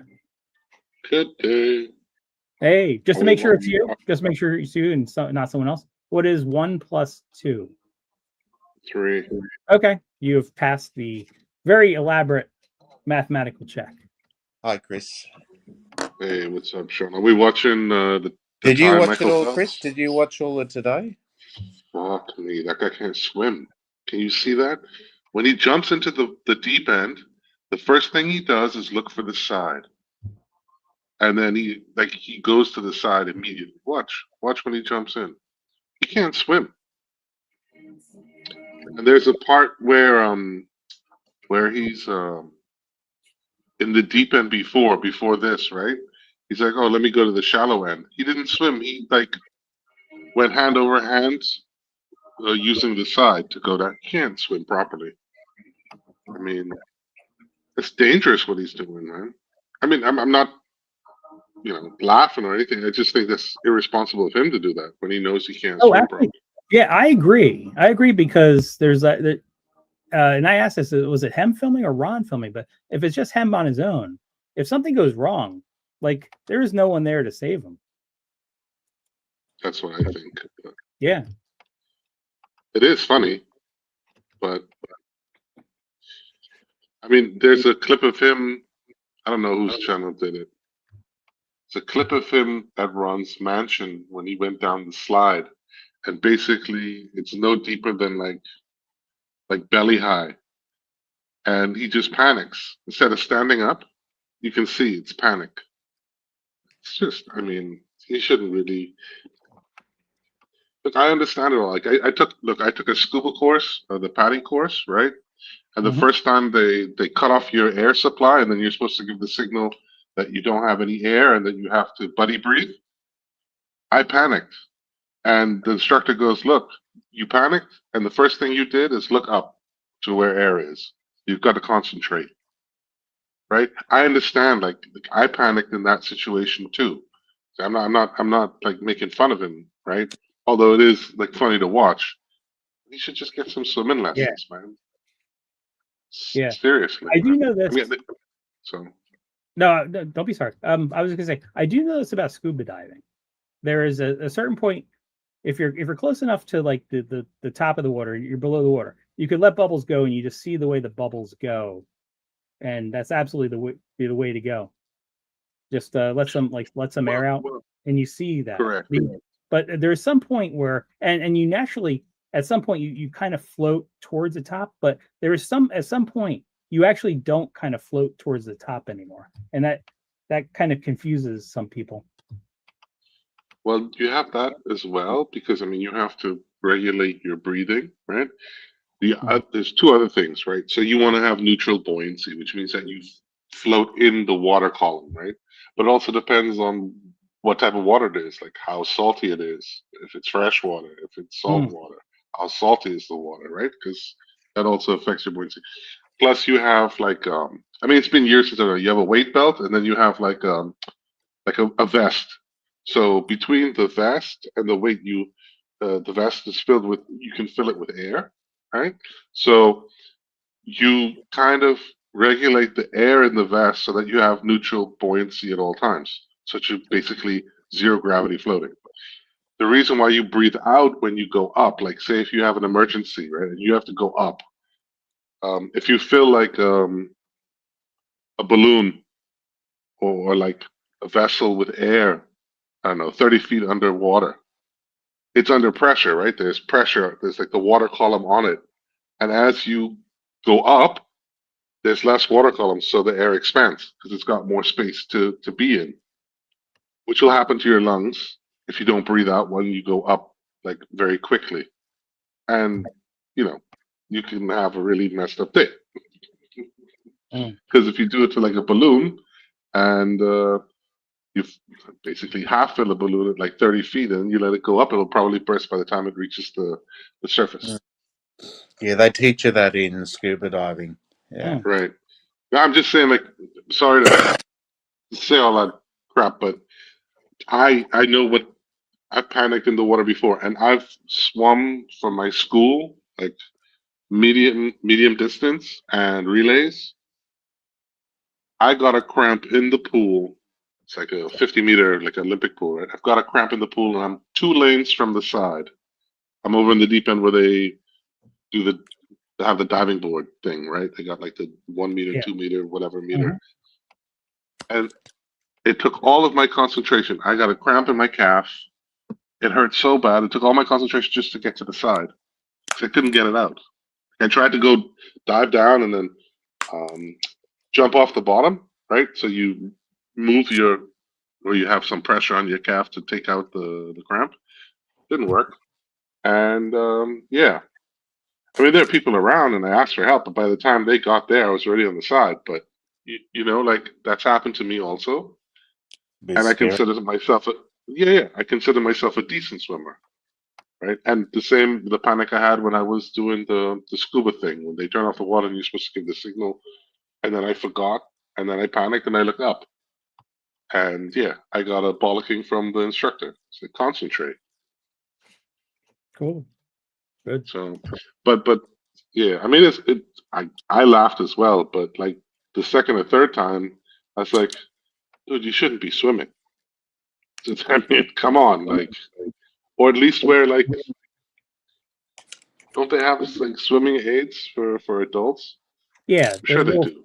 Good day. Hey, just to make sure it's you. Just make sure it's you and not someone else. What is 1 + 2? 3. Okay, you have passed the very elaborate mathematical check. Hi, Chris. Hey, what's up, Sean? Are we watching the Did you time watch Michael it all, Phelps? Chris? Did you watch all of today? Fuck me, that guy can't swim. Can you see that? When he jumps into the deep end, the first thing he does is look for the side. And then he goes to the side immediately. Watch when he jumps in. He can't swim. And there's a part where he's in the deep end before this, right? He's like, oh, let me go to the shallow end. He didn't swim. He went hand over hand using the side to go down. He can't swim properly. I mean, it's dangerous what he's doing, man. I mean, I'm not, laughing or anything. I just think that's irresponsible of him to do that when he knows he can't swim properly. Yeah, I agree. because there's that. And I asked this: was it him filming or Ron filming? But if it's just him on his own, if something goes wrong, there is no one there to save him. That's what I think. Yeah, it is funny, but I mean, there's a clip of him. I don't know whose channel did it. It's a clip of him at Ron's mansion when he went down the slide, and basically it's no deeper than like belly high, and he just panics instead of standing up. You can see it's panic. It's just, I mean, he shouldn't really. Look, I understand it all. I took a scuba course, the padding course, right? And the first time they cut off your air supply, and then you're supposed to give the signal that you don't have any air and that you have to buddy breathe. I panicked, and the instructor goes, "Look, you panicked, and the first thing you did is look up to where air is. You've got to concentrate." Right? I understand. Like I panicked in that situation too. So I'm not like making fun of him, right? Although it is funny to watch. He should just get some swimming lessons, man. Yeah. Seriously. I do know this. So. No, don't be sorry. I was gonna say I do know this about scuba diving. There is a certain point if you're close enough to the top of the water, you're below the water. You could let bubbles go, and you just see the way the bubbles go, and that's absolutely the way to go. Just let some air out, and you see that. Correct. But there's some point where, and you naturally at some point you kind of float towards the top, but there is at some point you actually don't kind of float towards the top anymore, and that kind of confuses some people. Well, you have that as well because I mean you have to regulate your breathing, right? There's two other things, right? So you want to have neutral buoyancy, which means that you float in the water column, right? But it also depends on what type of water it is, like how salty it is, if it's fresh water, if it's salt water, how salty is the water, right? Because that also affects your buoyancy. Plus, you have like, I mean, it's been years since I know. You have a weight belt, and then you have like a vest. So between the vest and the weight, the vest is filled with, you can fill it with air, right? So you kind of regulate the air in the vest so that you have neutral buoyancy at all times. So you basically zero gravity floating. The reason why you breathe out when you go up, like say if you have an emergency, right, and you have to go up, if you feel like a balloon or like a vessel with air, I don't know, 30 feet underwater, it's under pressure, right? There's pressure, there's like the water column on it. And as you go up, there's less water column, so the air expands because it's got more space to be in, which will happen to your lungs if you don't breathe out when you go up like very quickly. And, you know, you can have a really messed up day. Because if you do it to like a balloon and you basically half fill a balloon at like 30 feet and you let it go up, it'll probably burst by the time it reaches the surface. Yeah, they teach you that in scuba diving. Yeah. Right. I'm just saying, like, sorry to say all that crap, but I know what I've panicked in the water before, and I've swum from my school like medium distance and relays. I got a cramp in the pool. It's like a 50-meter, like Olympic pool, right? I've got a cramp in the pool, and I'm 2 lanes from the side. I'm over in the deep end where they have the diving board thing, right? They got like the 1 meter, Yeah. 2 meter, whatever meter. And it took all of my concentration. I got a cramp in my calf. It hurt so bad. It took all my concentration just to get to the side. So I couldn't get it out. I tried to go dive down and then jump off the bottom, right? So you move or you have some pressure on your calf to take out the cramp. Didn't work. And yeah. I mean, there are people around and I asked for help, but by the time they got there, I was already on the side. But, you know, like that's happened to me also. And I consider myself I consider myself a decent swimmer, right? And the panic I had when I was doing the scuba thing, when they turn off the water and you're supposed to give the signal, and then I forgot, and then I panicked and I looked up, and yeah, I got a bollocking from the instructor. So concentrate. Cool. Good. So, but yeah, I mean, I laughed as well, but like the second or third time, I was like, dude, you shouldn't be swimming. I mean, come on, like, or at least wear like, don't they have like swimming aids for adults? Yeah. I'm sure they there's do.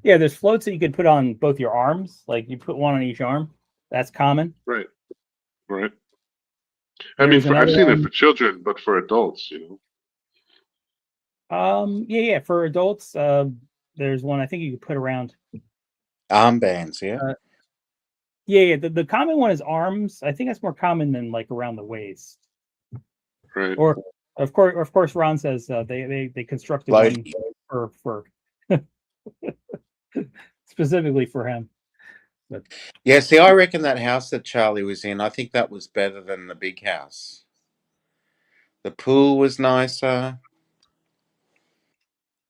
Yeah, there's floats that you could put on both your arms. Like you put one on each arm. That's common. Right. I mean, I've seen it for children, but for adults, you know. Yeah. For adults, there's one I think you could put around armbands. Yeah. Yeah. The common one is arms. I think that's more common than like around the waist. Right. Or of course, Ron says they constructed one for specifically for him. But yeah, see, I reckon that house that Charlie was in, I think that was better than the big house. The pool was nicer.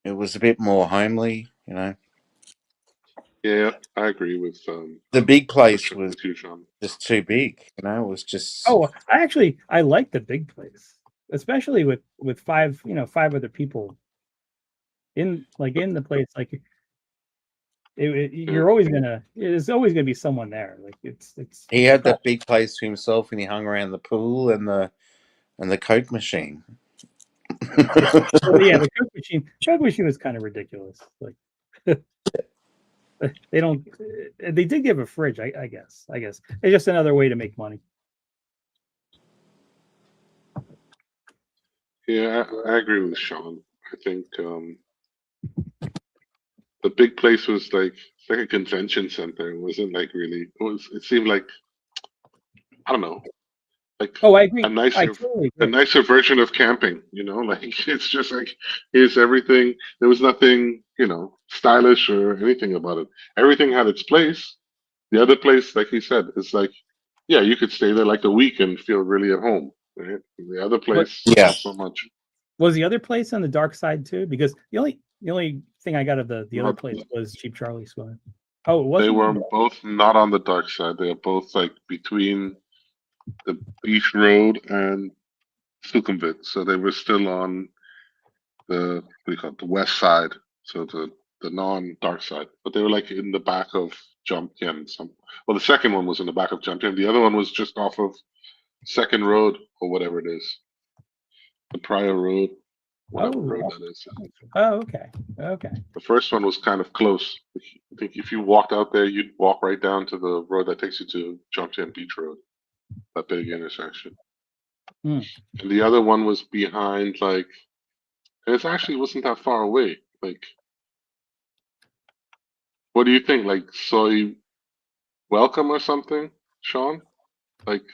It was a bit more homely, you know. Yeah, I agree with the big place was just too big, you know. It was just. Oh, I like the big place, especially with five other people in the place. Like you're always there's always gonna be someone there. Like it's. He had that big place to himself, and he hung around the pool and the Coke machine. Yeah, the Coke machine was kind of ridiculous. Like they did give a fridge, I guess. It's just another way to make money. Yeah, I agree with Sean. I think the big place was like a convention center. It wasn't like really. It seemed like, I don't know, like I agree. A nicer version of camping. You know, like it's just like here's everything. There was nothing, stylish or anything about it. Everything had its place. The other place, like he said, is like Yeah, you could stay there like a week and feel really at home. Right? The other place, Yeah. not so much. Was the other place on the dark side too? Because the only thing I got of the other Not- place was Cheap Charlie swimming. Oh, it They wasn't. were both not on the dark side. They are both like between the Beach Road and Sukhumvit. So they were still on the, what do you call it, the west side. So the non-dark side. But they were like in the back of Jomtien. Well, the second one was in the back of Jomtien. The other one was just off of Second Road or whatever it is. The Prior Road. Whatever road that is. Oh, okay. Okay. The first one was kind of close. I think if you walked out there, you'd walk right down to the road that takes you to Jomtien Beach Road, that big intersection. Hmm. And the other one was behind, like, and it actually wasn't that far away. Like, what do you think? Like Soy Welcome or something, Sean? Like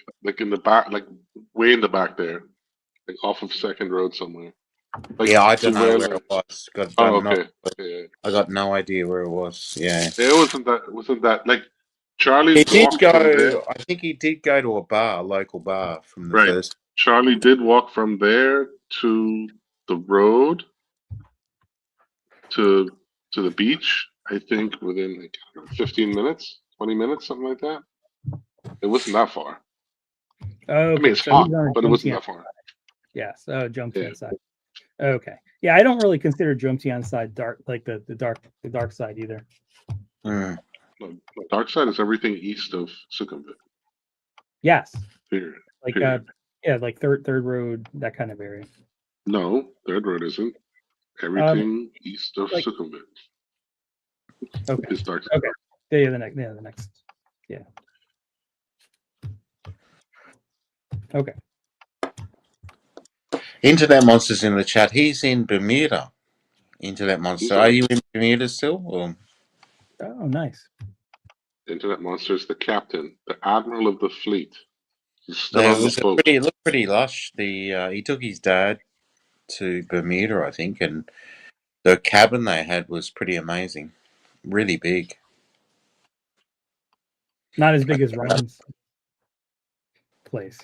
in the back, like way in the back there, like off of Second Road somewhere. Like Yeah, I to don't know where, where like- it was. Got Oh, no- okay. Yeah. I got no idea where it was. Yeah. It wasn't that like Charlie He did walked from there. go. I think he did go to a local bar from the Right. first. Charlie did walk from there to the road to the beach. I think within like 15 minutes, 20 minutes, something like that. It wasn't that far. Oh, I mean, it's so hot, he's on but it wasn't Jomtien. that far. Yes. Oh, Jomtien Yeah. side. Okay. Yeah, I don't really consider Jomtien side dark, like the dark side either. Hmm. The dark side is everything east of Sukhumvit. Yes. Period. Like Period. yeah, like third road, that kind of area. No, Third Road isn't. Everything east of like- Sukhumvit Okay. is dark side. Okay. Yeah, the next. Yeah. Okay. Internet Monster's in the chat. He's in Bermuda. Internet Monster. Are you in Bermuda still? Or? Oh, nice. Internet Monster is the captain, the admiral of the fleet. He's still There on the was boat. it looked pretty lush. He took his dad to Bermuda, I think, and the cabin they had was pretty amazing. Really big. Not as big as Ron's place.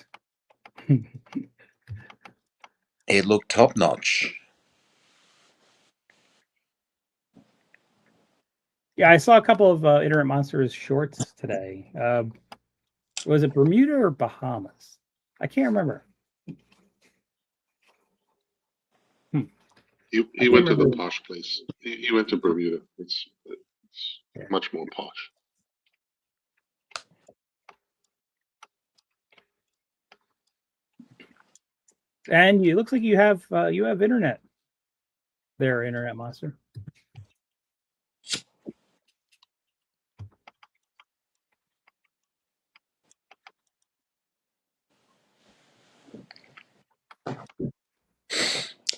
It looked top notch. Yeah, I saw a couple of Internet Monsters shorts today. Was it Bermuda or Bahamas? I can't remember. He went to the posh place. He went to Bermuda. It's Yeah. much more posh. And it looks like you have internet there, Internet Monster.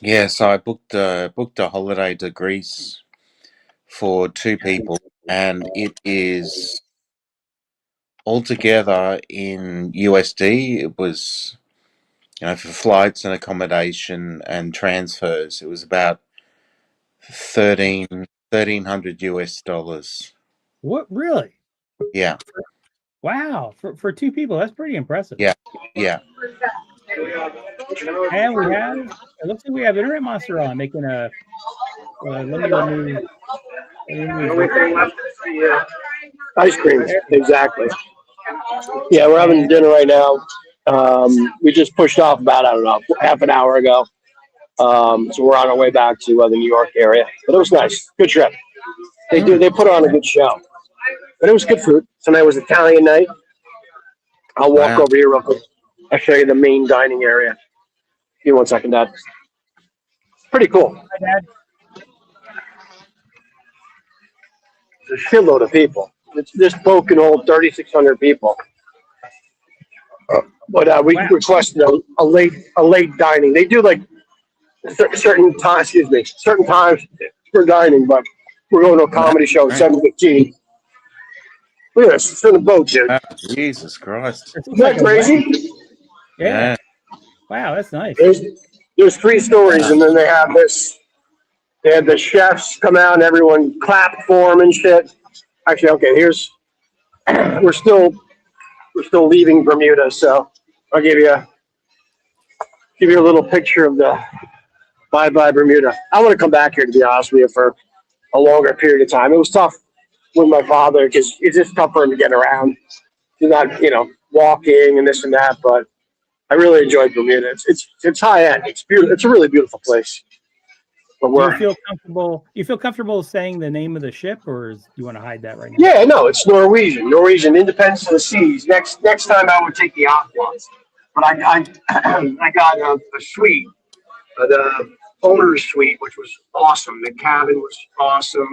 Yeah, so I booked a holiday to Greece for 2 people, and it is altogether in USD. It was, for flights and accommodation and transfers, it was about $1,300 US. What, really? Yeah, Wow, for 2 people, that's pretty impressive. Yeah. yeah. And it looks like we have Internet Monster on making a. Let me remove. Ice cream, exactly. Yeah, we're having dinner right now. We just pushed off about, I don't know, half an hour ago. So we're on our way back to the New York area. But it was nice. Good trip. They put on a good show. But it was good food. Tonight was Italian night. I'll walk Wow. over here real quick. I'll show you the main dining area. Give me 1 second, Dad. Pretty cool. Hi, Dad. It's a shitload of people. This boat can hold 3,600 people. But we Wow. requested a late dining. They do like certain times for dining, but we're going to a comedy show at 7:15. Look at this. It's in the boat, dude. Wow, Jesus Christ. This Isn't looks that like a wedding. crazy? Yeah. Wow, that's nice. There's 3 stories, and then they have this. They had the chefs come out, and everyone clapped for them and shit. Actually, okay, we're still we're still leaving Bermuda. So I'll give you a little picture of the bye Bermuda. I want to come back here, to be honest with you, for a longer period of time. It was tough with my father because it's just tough for him to get around. He's not, walking and this and that, but I really enjoyed Bermuda. It's high end. It's beautiful. It's a really beautiful place. But Do you we're feel comfortable? You feel comfortable saying the name of the ship, or do you want to hide that right now? yeah, no, it's Norwegian. Norwegian Independence of the Seas. Next time I would take the Aqua, but I I got a suite, the owner's suite, which was awesome. The cabin was awesome.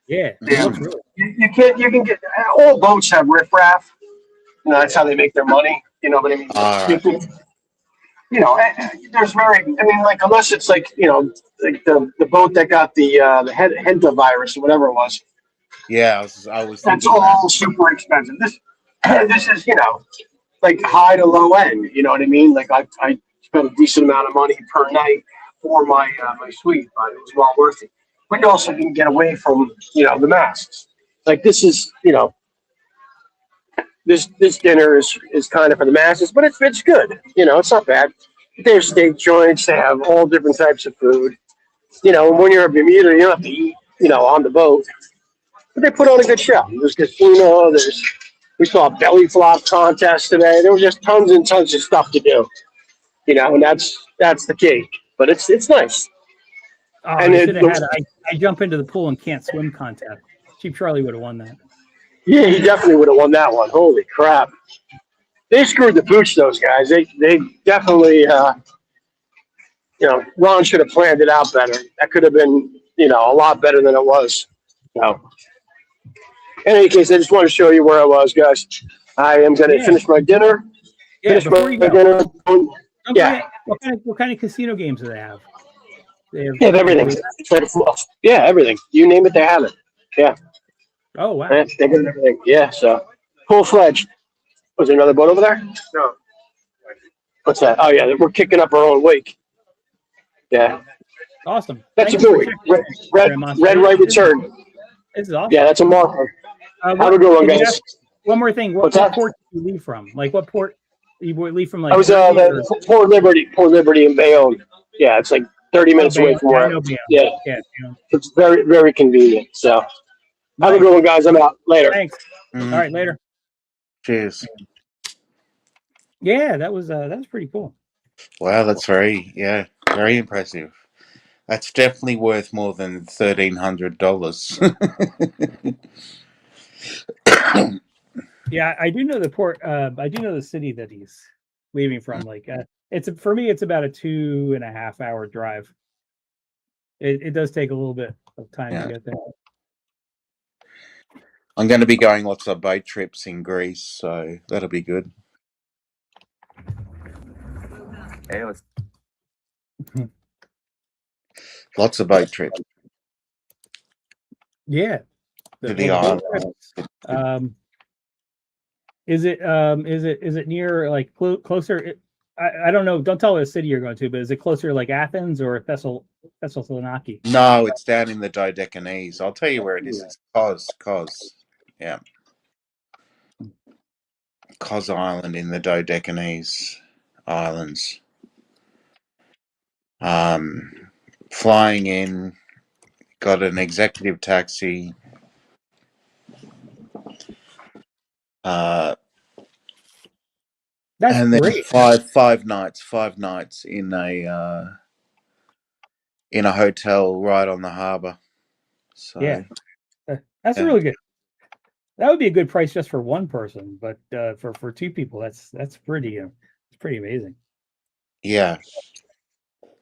Yeah. Yeah. Looks really- You can get all boats have riffraff. That's how they make their money. You know what I mean? All right. There's like unless it's like like the boat that got the Henta virus or whatever it was. Yeah, I was That's thinking that. all super expensive. This is like high to low end. You know what I mean? Like I spent a decent amount of money per night for my my suite, but it was well worth it. But you also can get away from the masks. Like this is this dinner is kind of for the masses, but it's good. It's not bad. They have steak joints. They have all different types of food. When you're in Bermuda, you don't have to eat on the boat. But they put on a good show. There's casino. We saw a belly flop contest today. There was just tons and tons of stuff to do. And that's the key. But it's nice. Oh, And I it- should have had I jump into the pool and can't swim contest. Cheap Charlie would have won that. Yeah, he definitely would have won that one. Holy crap. They screwed the pooch, those guys. They definitely, Ron should have planned it out better. That could have been, a lot better than it was. So, in any case, I just want to show you where I was, guys. I am going to Yeah. finish my dinner. Yeah, Finish before my you go, dinner. don't Yeah. forget, what kind of casino games do they have? They They have everything. Yeah, everything. You name it, they have it. Yeah, Oh wow. they got everything. Yeah, so full fledged. Was there another boat over there? No. What's that? Oh yeah, we're kicking up our own wake. Yeah, Awesome. that's Thank a you for buoy. checking Red in, Monster. right return. This is awesome. Yeah, that's a marker. Have what- a good one, can you guys. ask- one more thing. What What's that? port did you leave from? Like what port? You would leave from like I was Jersey or- Port Liberty in Bayonne. Yeah, it's like 30 minutes Oh, away Bayonne. from Yeah, I where. know Bayonne. Yeah, Yeah. Bayonne. it's very very convenient. So have a good one, guys. I'm out later. Thanks. Mm, All right, later. cheers. Yeah, that was pretty cool. Wow, that's very impressive. That's definitely worth more than $1,300. Yeah, I do know the port. I do know the city that he's leaving from. Like, for me, it's about a 2.5 hour drive. It does take a little bit of time Yeah. to get there. I'm going to be going lots of boat trips in Greece, so that'll be good. Lots of boat trips. Yeah. To the island. Is it near like closer? I don't know. Don't tell what city you're going to, but is it closer like Athens or Thessaloniki? No, it's down in the Dodecanese. I'll tell you where it is. It's Kos. Yeah. Kos Island in the Dodecanese Islands. Flying in, got an executive taxi. That's and then great. five nights in a hotel right on the harbour. So Yeah. That's Yeah. really good. That would be a good price just for one person, but for two people, that's pretty it's pretty amazing. yeah,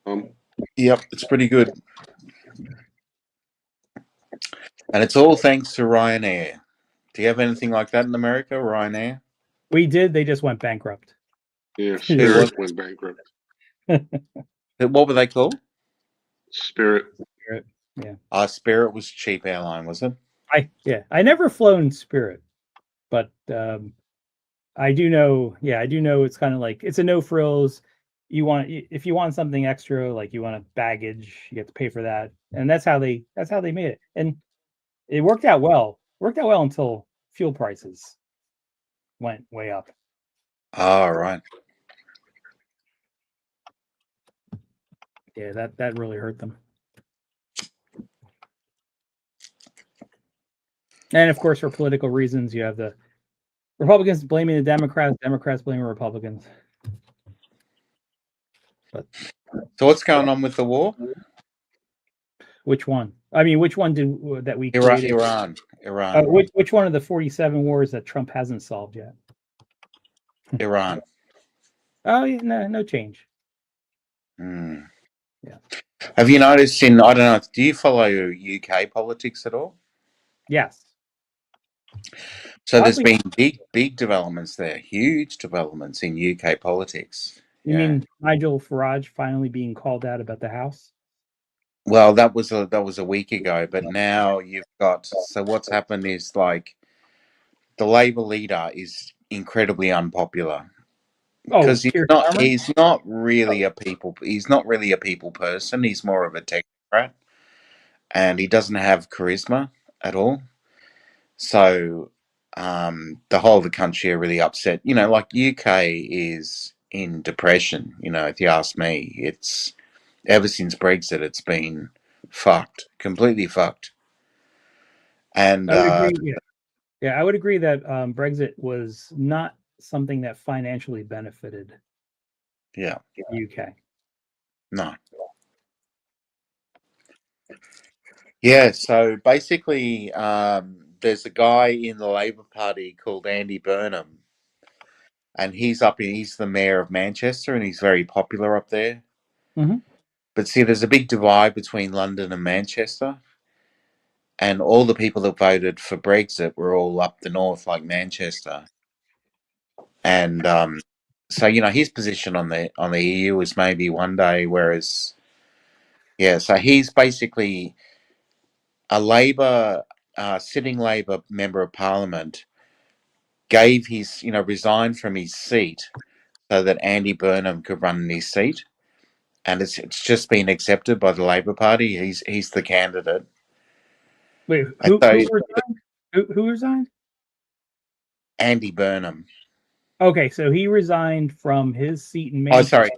Um, yep, it's pretty good. And it's all thanks to Ryanair. Do you have anything like that in America, Ryanair? We did. They just went bankrupt. yeah, was- Spirit went bankrupt. What were they called? Spirit. Spirit was cheap airline, was it? I never flown Spirit, but I do know. Yeah, I do know. It's kind of like it's a no frills. If you want something extra, like you want a baggage, you have to pay for that, and that's how they made it, and it worked out well. Worked out well until fuel prices went way up. All right. Yeah, that really hurt them. And of course, for political reasons, you have the Republicans blaming the Democrats, Democrats blaming Republicans. But So what's going on with the war? which one? I mean, which one that we Iran. created? Iran. Which one of the 47 wars that Trump hasn't solved yet? Iran. Oh, yeah, no change. Hmm. Yeah. Have you noticed I don't know, do you follow UK politics at all? Yes. So there's Oddly- been big developments there, huge developments in UK politics. You mean Nigel Farage finally being called out about the House? Well, that was a week ago, but now you've got, so what's happened is like the Labour leader is incredibly unpopular because Keir Starmer? he's not really a people person. He's more of a technocrat, and he doesn't have charisma at all. So the whole of the country are really upset. You know, like UK is in depression. You know, if you ask me, it's ever since Brexit, it's been fucked, completely fucked. And I would agree. Yeah, I would agree that Brexit was not something that financially benefited yeah, the UK. no. Yeah, so basically, there's a guy in the Labor Party called Andy Burnham, and he's the mayor of Manchester, and he's very popular up there. Mhm. But see, there's a big divide between London and Manchester, and all the people that voted for Brexit were all up the north, like Manchester. And so you know, his position on the EU is maybe one day, whereas so he's basically a sitting Labor member of Parliament gave resigned from his seat so that Andy Burnham could run in his seat, and it's just been accepted by the Labor Party. He's the candidate. Wait, who resigned? Who resigned? Andy Burnham. Okay, so he resigned from his seat in Oh, sorry.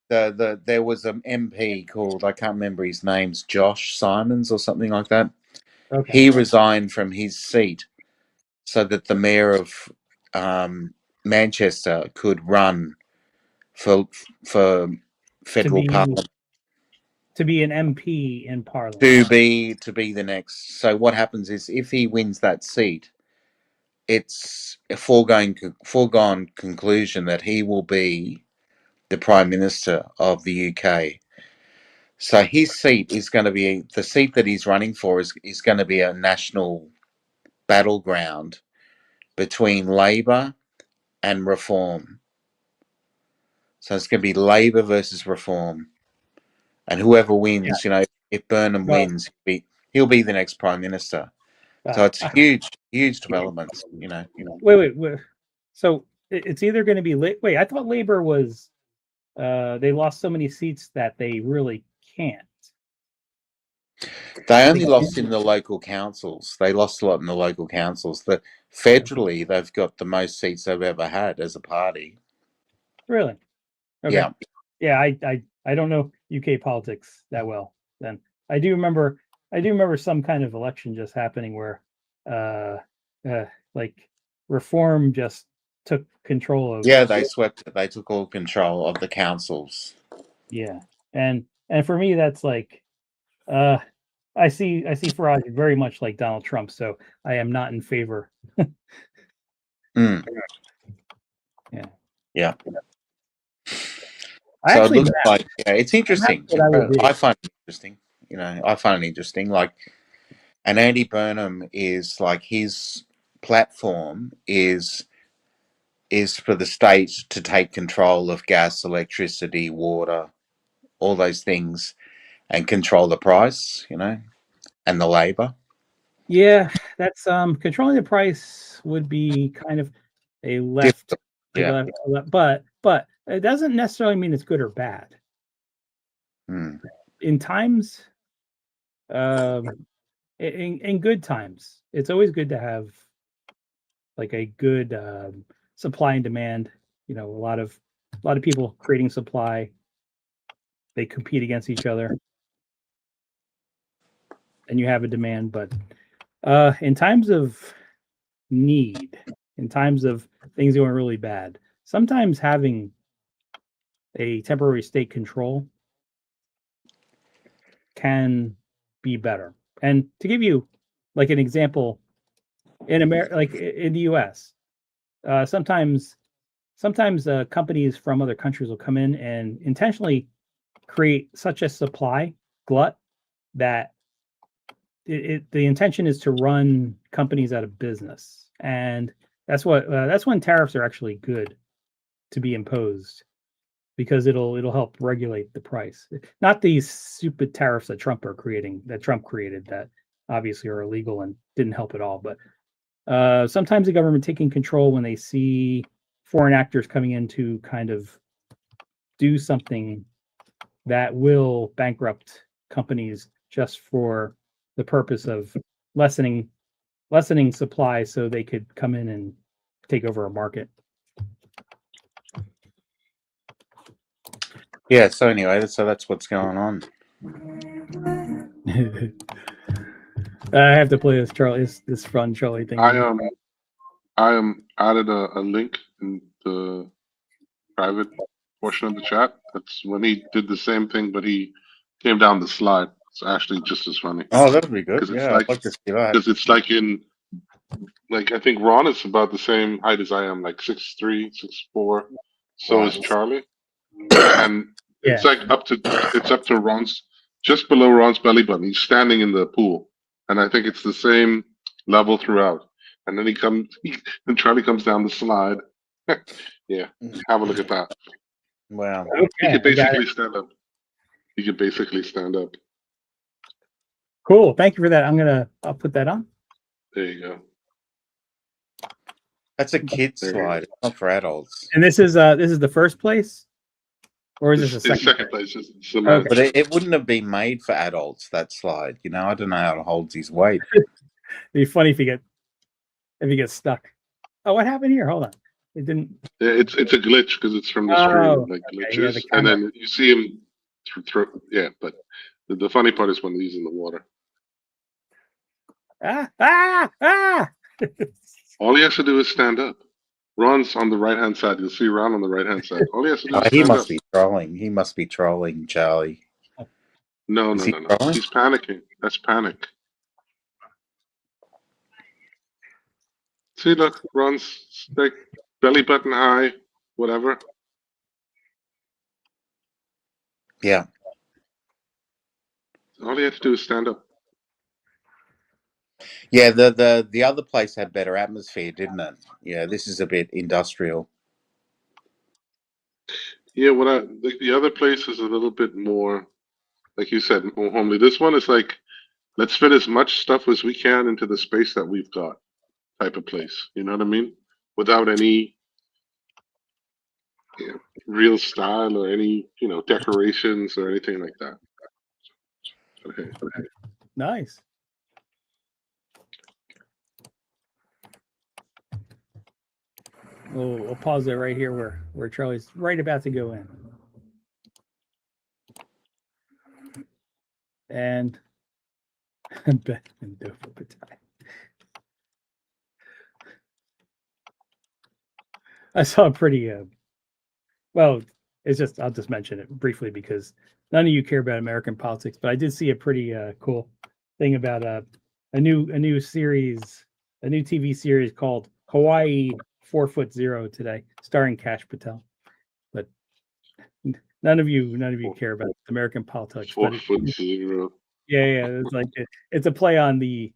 Manchester. There was an MP called, I can't remember his name's Josh Simons or something like that. Okay. He resigned from his seat so that the mayor of Manchester could run for federal parliament. To be an MP in Parliament. To be the next. So what happens is, if he wins that seat, it's a foregone conclusion that he will be the Prime Minister of the UK. So his seat is going to be, the seat that he's running for is going to be a national battleground between Labor and Reform. So it's going to be Labor versus Reform. And whoever wins, if Burnham wins, he'll be the next Prime Minister. So it's huge developments, Wait. So it's either going to be wait, I thought Labor was they lost so many seats that they really can't. They only lost in the local councils. They lost a lot in the local councils. Federally, they've got the most seats they've ever had as a party. Really? Okay. Yeah. Yeah, I don't know UK politics that well. Then I do remember some kind of election just happening where like Reform just took control of. Yeah, they took all control of the councils. Yeah. And for me that's like I see Farage very much like Donald Trump, so I am not in favor. Yeah. So it looks like it's interesting. I find it interesting. I find it interesting. Like, and Andy Burnham is like, his platform is for the state to take control of gas, electricity, water, all those things, and control the price, and the labor. Yeah, that's controlling the price would be kind of a left, but it doesn't necessarily mean it's good or bad. In times, in good times, it's always good to have like a good supply and demand. You know, a lot of people creating supply. They compete against each other, and you have a demand. But in times of need, in times of things going really bad, sometimes having a temporary state control can be better. And to give you like an example, in America, like in the U.S., sometimes companies from other countries will come in and intentionally create such a supply glut that the intention is to run companies out of business, and that's when tariffs are actually good to be imposed, because it'll help regulate the price. Not these stupid tariffs that Trump created that obviously are illegal and didn't help at all. But sometimes the government taking control when they see foreign actors coming in to kind of do something that will bankrupt companies just for the purpose of lessening supply so they could come in and take over a market. Yeah. So anyway, so that's what's going on. I have to play this fun Charlie thing. I added a link in the private portion of the chat. That's when he did the same thing, but he came down the slide. It's actually just as funny. Oh, that would be good. Because it's Yeah, like, I'd like to see that. because it's like I think Ron is about the same height as I am, like 6'3", 6'4". So Wow. is Charlie, and it's like up to Ron's, just below Ron's belly button. He's standing in the pool, and I think it's the same level throughout. And then and Charlie comes down the slide. Yeah, have a look at that. Wow. He Okay, could I got basically it. stand up. He could basically stand up. Cool. Thank you for that. I'll put that on. There you go. That's a kid slide. It's not for adults. And this is the first place, or is this a It's second? second place. It's cement. But it wouldn't have been made for adults, that slide. You know, I don't know how it holds his weight. It'd be funny if you get stuck. Oh, what happened here? Hold on. It didn't. Yeah, it's a glitch because it's from the screen, like glitches, the and camera. then you see him through. Yeah, but the funny part is when he's in the water. Ah! All he has to do is stand up. Ron's on the right hand side. You'll see Ron on the right hand side. All he has to do is He stand must up. be trolling. He must be trolling, Charlie. No. Is he He's trolling? panicking. That's panic. See, look, Ron's like belly button high, whatever. Yeah. All he had to do is stand up. Yeah, the other place had better atmosphere, didn't it? Yeah, this is a bit industrial. Yeah, the other place is a little bit more, like you said, more homely. This one is like, let's fit as much stuff as we can into the space that we've got, type of place. You know what I mean? Without any real style or any decorations or anything like that. Okay. Nice. We'll pause it right here where Charlie's right about to go in. And Beth and Dofa Patai. I saw a pretty well, I'll just mention it briefly because none of you care about American politics, but I did see a pretty cool thing about a new TV series called Hawaii 4'0" today, starring Kash Patel. But none of you care about American politics. 4'0". Yeah, it's like it's a play on the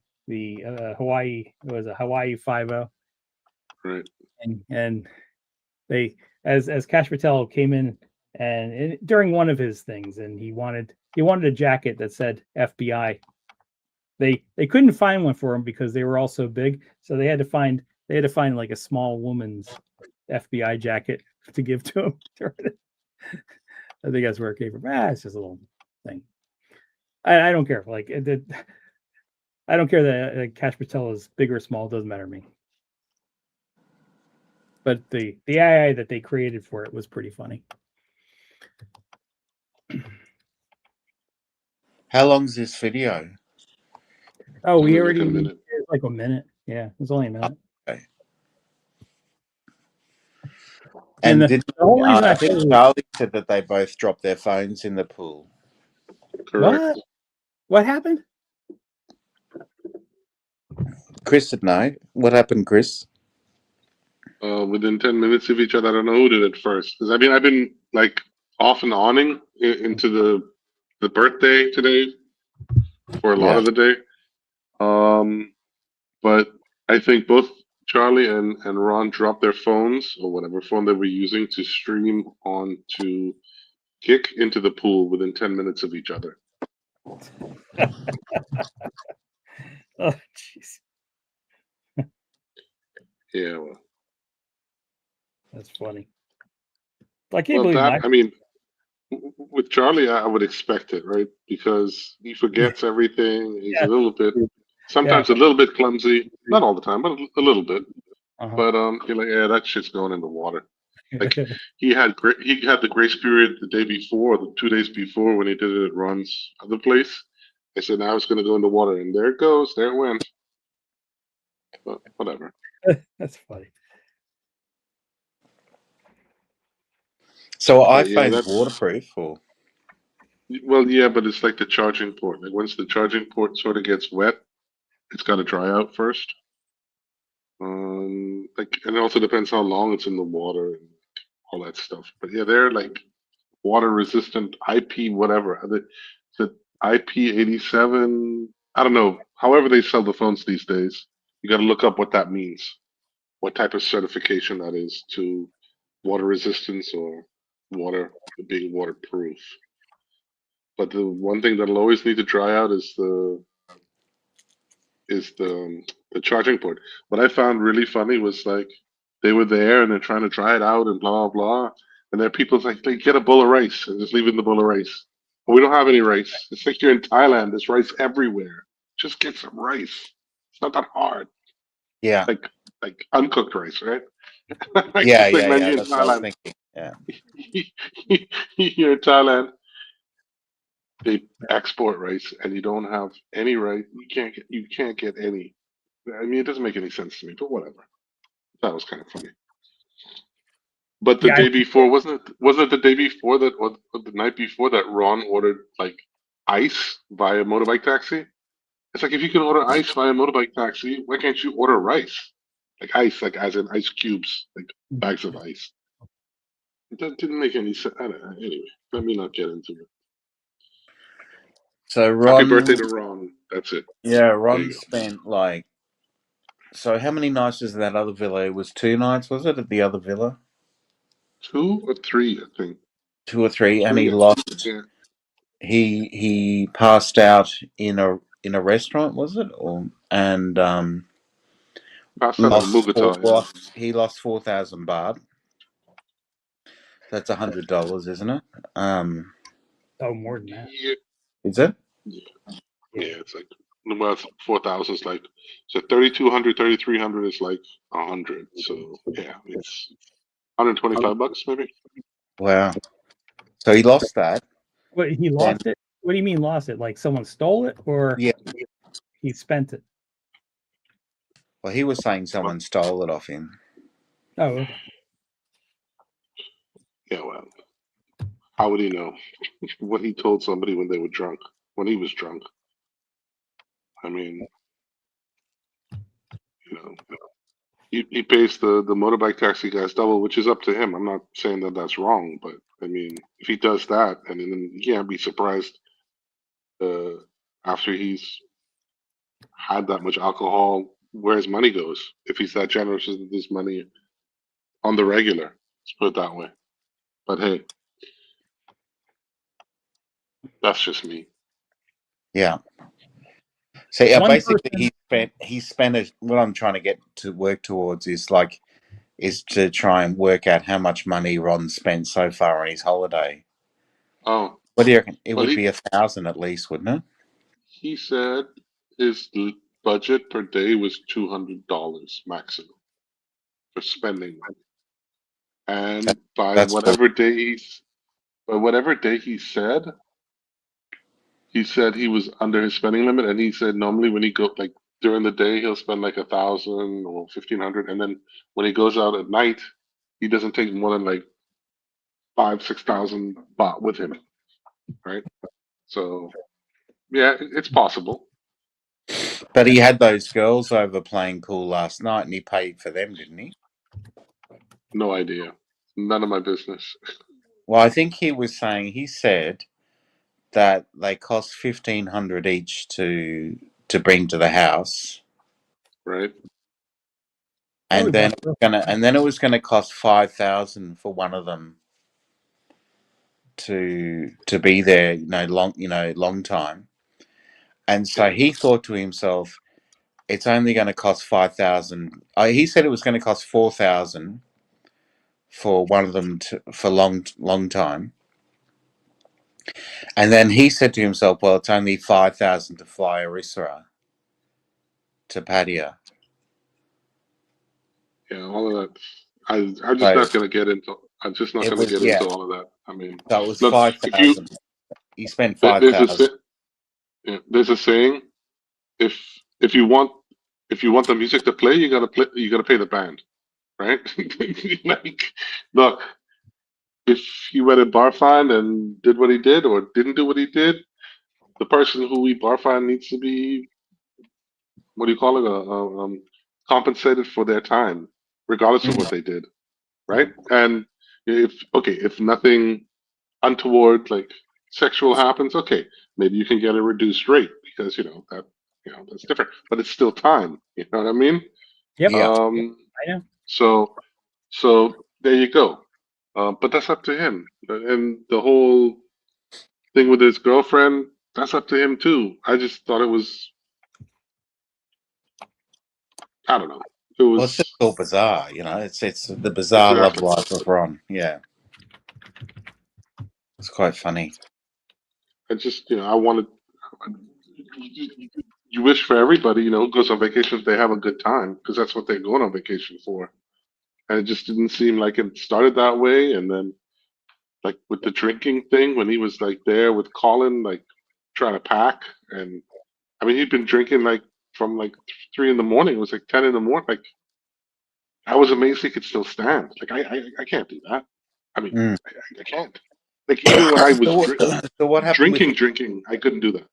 Hawaii. It was a Hawaii 5-0. Right. And they as Kash Patel came in and during one of his things, and he wanted a jacket that said FBI. They couldn't find one for him because they were all so big, so they had to find like a small woman's FBI jacket to give to him. I think that's where it came from. It's just a little thing. I don't care. Like I don't care that Kash Patel is big or small. It doesn't matter to me. but the AI that they created for it was pretty funny. How long's this video? Oh, we Only like already a minute. it's like a minute. Yeah, it was only a minute. Okay. And And the whole reason I think chose it- Charlie said that they both dropped their phones in the pool. Correct. what happened? Chris said no. What happened, Chris? Within 10 minutes of each other. I don't know who did it first. Because I mean, I've been like off and awning into the birthday today for a lot of the day. But I think both Charlie and Ron dropped their phones or whatever phone they were using to stream onto Kick into the pool within 10 minutes of each other. Oh, jeez, Yeah. Well, that's funny. I can't well believe that, I mean, with Charlie, I would expect it, right? Because he forgets everything. He's Yeah. a little bit, sometimes a little bit clumsy. Not all the time, but a little bit. Uh-huh. But you're like, yeah, that shit's going in the water. Like he had the grace period the day before, the 2 days before when he did it at Ron's other place. I said, now it's going to go in the water, and there it goes. There it went. But whatever. That's funny. So Yeah, iPhone's that's- waterproof, or Well, yeah, but it's like the charging port. Like once the charging port sort of gets wet, it's got to dry out first. And it also depends how long it's in the water and all that stuff. But yeah, they're like water resistant IP whatever. The IP87. I don't know. However they sell the phones these days, you got to look up what that means, what type of certification that is to water resistance or water being waterproof. But the one thing that'll always need to dry out is the charging port. What I found really funny was like they were there and they're trying to dry it out and blah blah, and there are people like they get a bowl of rice and just leave it in the bowl of rice. But we don't have any rice. It's like you're in Thailand. There's rice everywhere. Just get some rice. It's not that hard. yeah, Like uncooked rice, right? Like, yeah, it's like, yeah, man, yeah. you're in That's what I was Thailand. thinking. Yeah, You're in Thailand. They export rice, and you don't have any rice. You can't get any. I mean, it doesn't make any sense to me, but whatever. That was kind of funny. But the Yeah, day before, wasn't it the day before that, or the night before that Ron ordered like ice via motorbike taxi? It's like if you can order ice via motorbike taxi, why can't you order rice? Like ice, like as in ice cubes, like bags of ice. That didn't make any sense. I don't know. Anyway, let me not get into it. so Ron. Happy birthday to Ron. That's it. Yeah, There Ron you go. spent like. So how many nights was that other villa? It was 2 nights, was it, at the other villa? 2 or 3, I think. 2 or 3, and 3, he I lost. think. Yeah. He passed out in a restaurant, was it? Passed out in Bogota. Yeah. He lost 4,000 baht. That's $100, isn't it? oh, more than that. Yeah. Is it? Yeah, it's like well, 4,000 is like so 3,200, 3,300 is like 100. So yeah, it's $125 maybe. Wow. So he lost that. What, he lost it? What do you mean lost it? Like someone stole it, or Yeah. he spent it? Well, he was saying someone stole it off him. Oh, okay. Yeah, well, how would he know what he told somebody when they were drunk? When he was drunk. I mean, you know, he pays the motorbike taxi guys double, which is up to him. I'm not saying that that's wrong, but I mean, if he does that, and then you can't be surprised after he's had that much alcohol, where his money goes. If he's that generous with his money on the regular, let's put it that way. But hey, that's just me. Yeah. So yeah, One basically he spent it. What I'm trying to get to work towards is to try and work out how much money Ron spent so far on his holiday. Oh, What do you reckon? It Well, would he- be 1,000 at least, wouldn't it? he said his budget per day was $200 maximum for spending money. And by That's whatever day he said he was under his spending limit, and he said normally when he go like during the day he'll spend like 1,000 or 1,500, and then when he goes out at night, he doesn't take more than like 5,000-6,000 baht with him, right? So yeah, it's possible. But he had those girls over playing pool last night, and he paid for them, didn't he? No idea. None of my business. Well, I think he said that they cost 1,500 each to bring to the house, Right? and then it was gonna cost 5,000 for one of them to be there, long time. And so he thought to himself, it's only going to cost 5,000. He said it was going to cost 4,000 for one of them for long time. And then he said to himself, well, it's only 5,000 to fly Arisara to Pattaya. Yeah, all of that. I'm just not going to get into. I'm just not going to get into all of that. I mean, so it was look, 5,000. He spent there's 5,000. there's a saying: if you want the music to play, you got to pay the band, right? Like, look, if he went in Barfine and did what he did or didn't do what he did, the person who we Barfine needs to be, what do you call it, compensated for their time, regardless of what they did, right? And if nothing untoward like sexual happens, okay, maybe you can get a reduced rate because that's different, but it's still time. You know what I mean? Yep. Yeah. I know. So there you go. But that's up to him, and the whole thing with his girlfriend, that's up to him too. I just thought it was, I don't know. It was. Well, it's just all bizarre, It's the bizarre love life of Ron. Yeah, it's quite funny. I just, I wanted. You wish for everybody, who goes on vacation, they have a good time because that's what they're going on vacation for. And it just didn't seem like it started that way. And then, like with the drinking thing, when he was like there with Colin, like trying to pack, and I mean, he'd been drinking like from like 3 in the morning. It was like 10 in the morning. Like I was amazed he could still stand. Like I can't do that. I mean, I can't. Like even when I was So what happened drinking, I couldn't do that.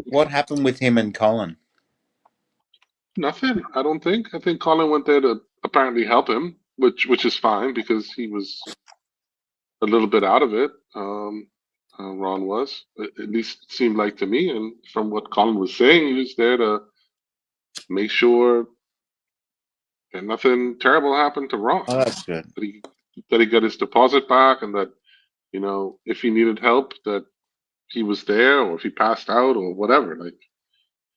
What happened with him and Colin? Nothing. I don't think. I think Colin went there to apparently help him, which is fine because he was a little bit out of it. Ron was, at least it seemed like to me, and from what Colin was saying, he was there to make sure that nothing terrible happened to Ron. Oh, that's good. That he got his deposit back, and that if he needed help, that he was there, or if he passed out or whatever. Like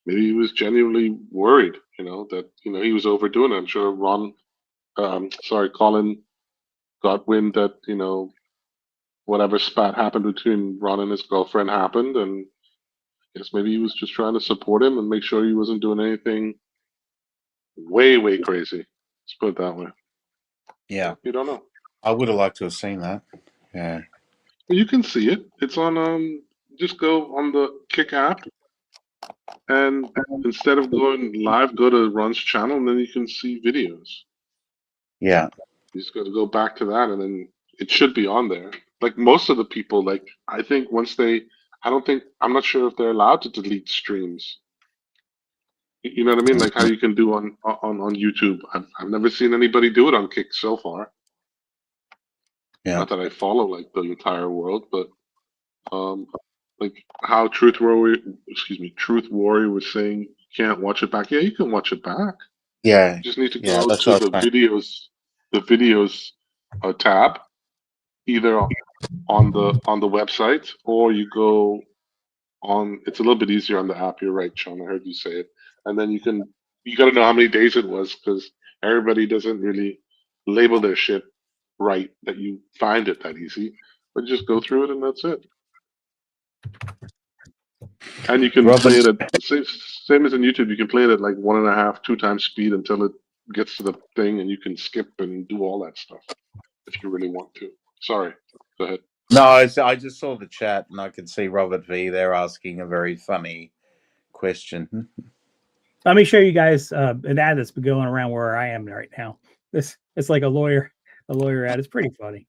maybe he was genuinely worried, that he was overdoing it. I'm sure Colin got wind that whatever spat happened between Ron and his girlfriend happened, and I guess maybe he was just trying to support him and make sure he wasn't doing anything way crazy. Let's put it that way. Yeah, you don't know. I would have liked to have seen that. Yeah, you can see it. It's on. Just go on the Kick app, and instead of going live, go to Ron's channel, and then you can see videos. Yeah, you just got to go back to that, and then it should be on there. Like most of the people, like I think I'm not sure if they're allowed to delete streams. You know what I mean? Like how you can do on YouTube. I've never seen anybody do it on Kick so far. Yeah. Not that I follow like the entire world, but like how Truth Warrior was saying you can't watch it back. Yeah, you can watch it back. Yeah. You just need to go to the videos tab, either on the website, or you go on. It's a little bit easier on the app. You're right, Sean. I heard you say it. And then you got to know how many days it was, because everybody doesn't really label their shit right, that you find it that easy. But just go through it, and that's it. And you can play it at same as in YouTube. You can play it at like 1.5, 2 times speed until it gets to the thing, and you can skip and do all that stuff. if you really want to. Sorry, go ahead. No, I just saw the chat and I could see Robert V there asking a very funny question. Let me show you guys an ad that's been going around where I am right now. It's like a lawyer ad. It's pretty funny.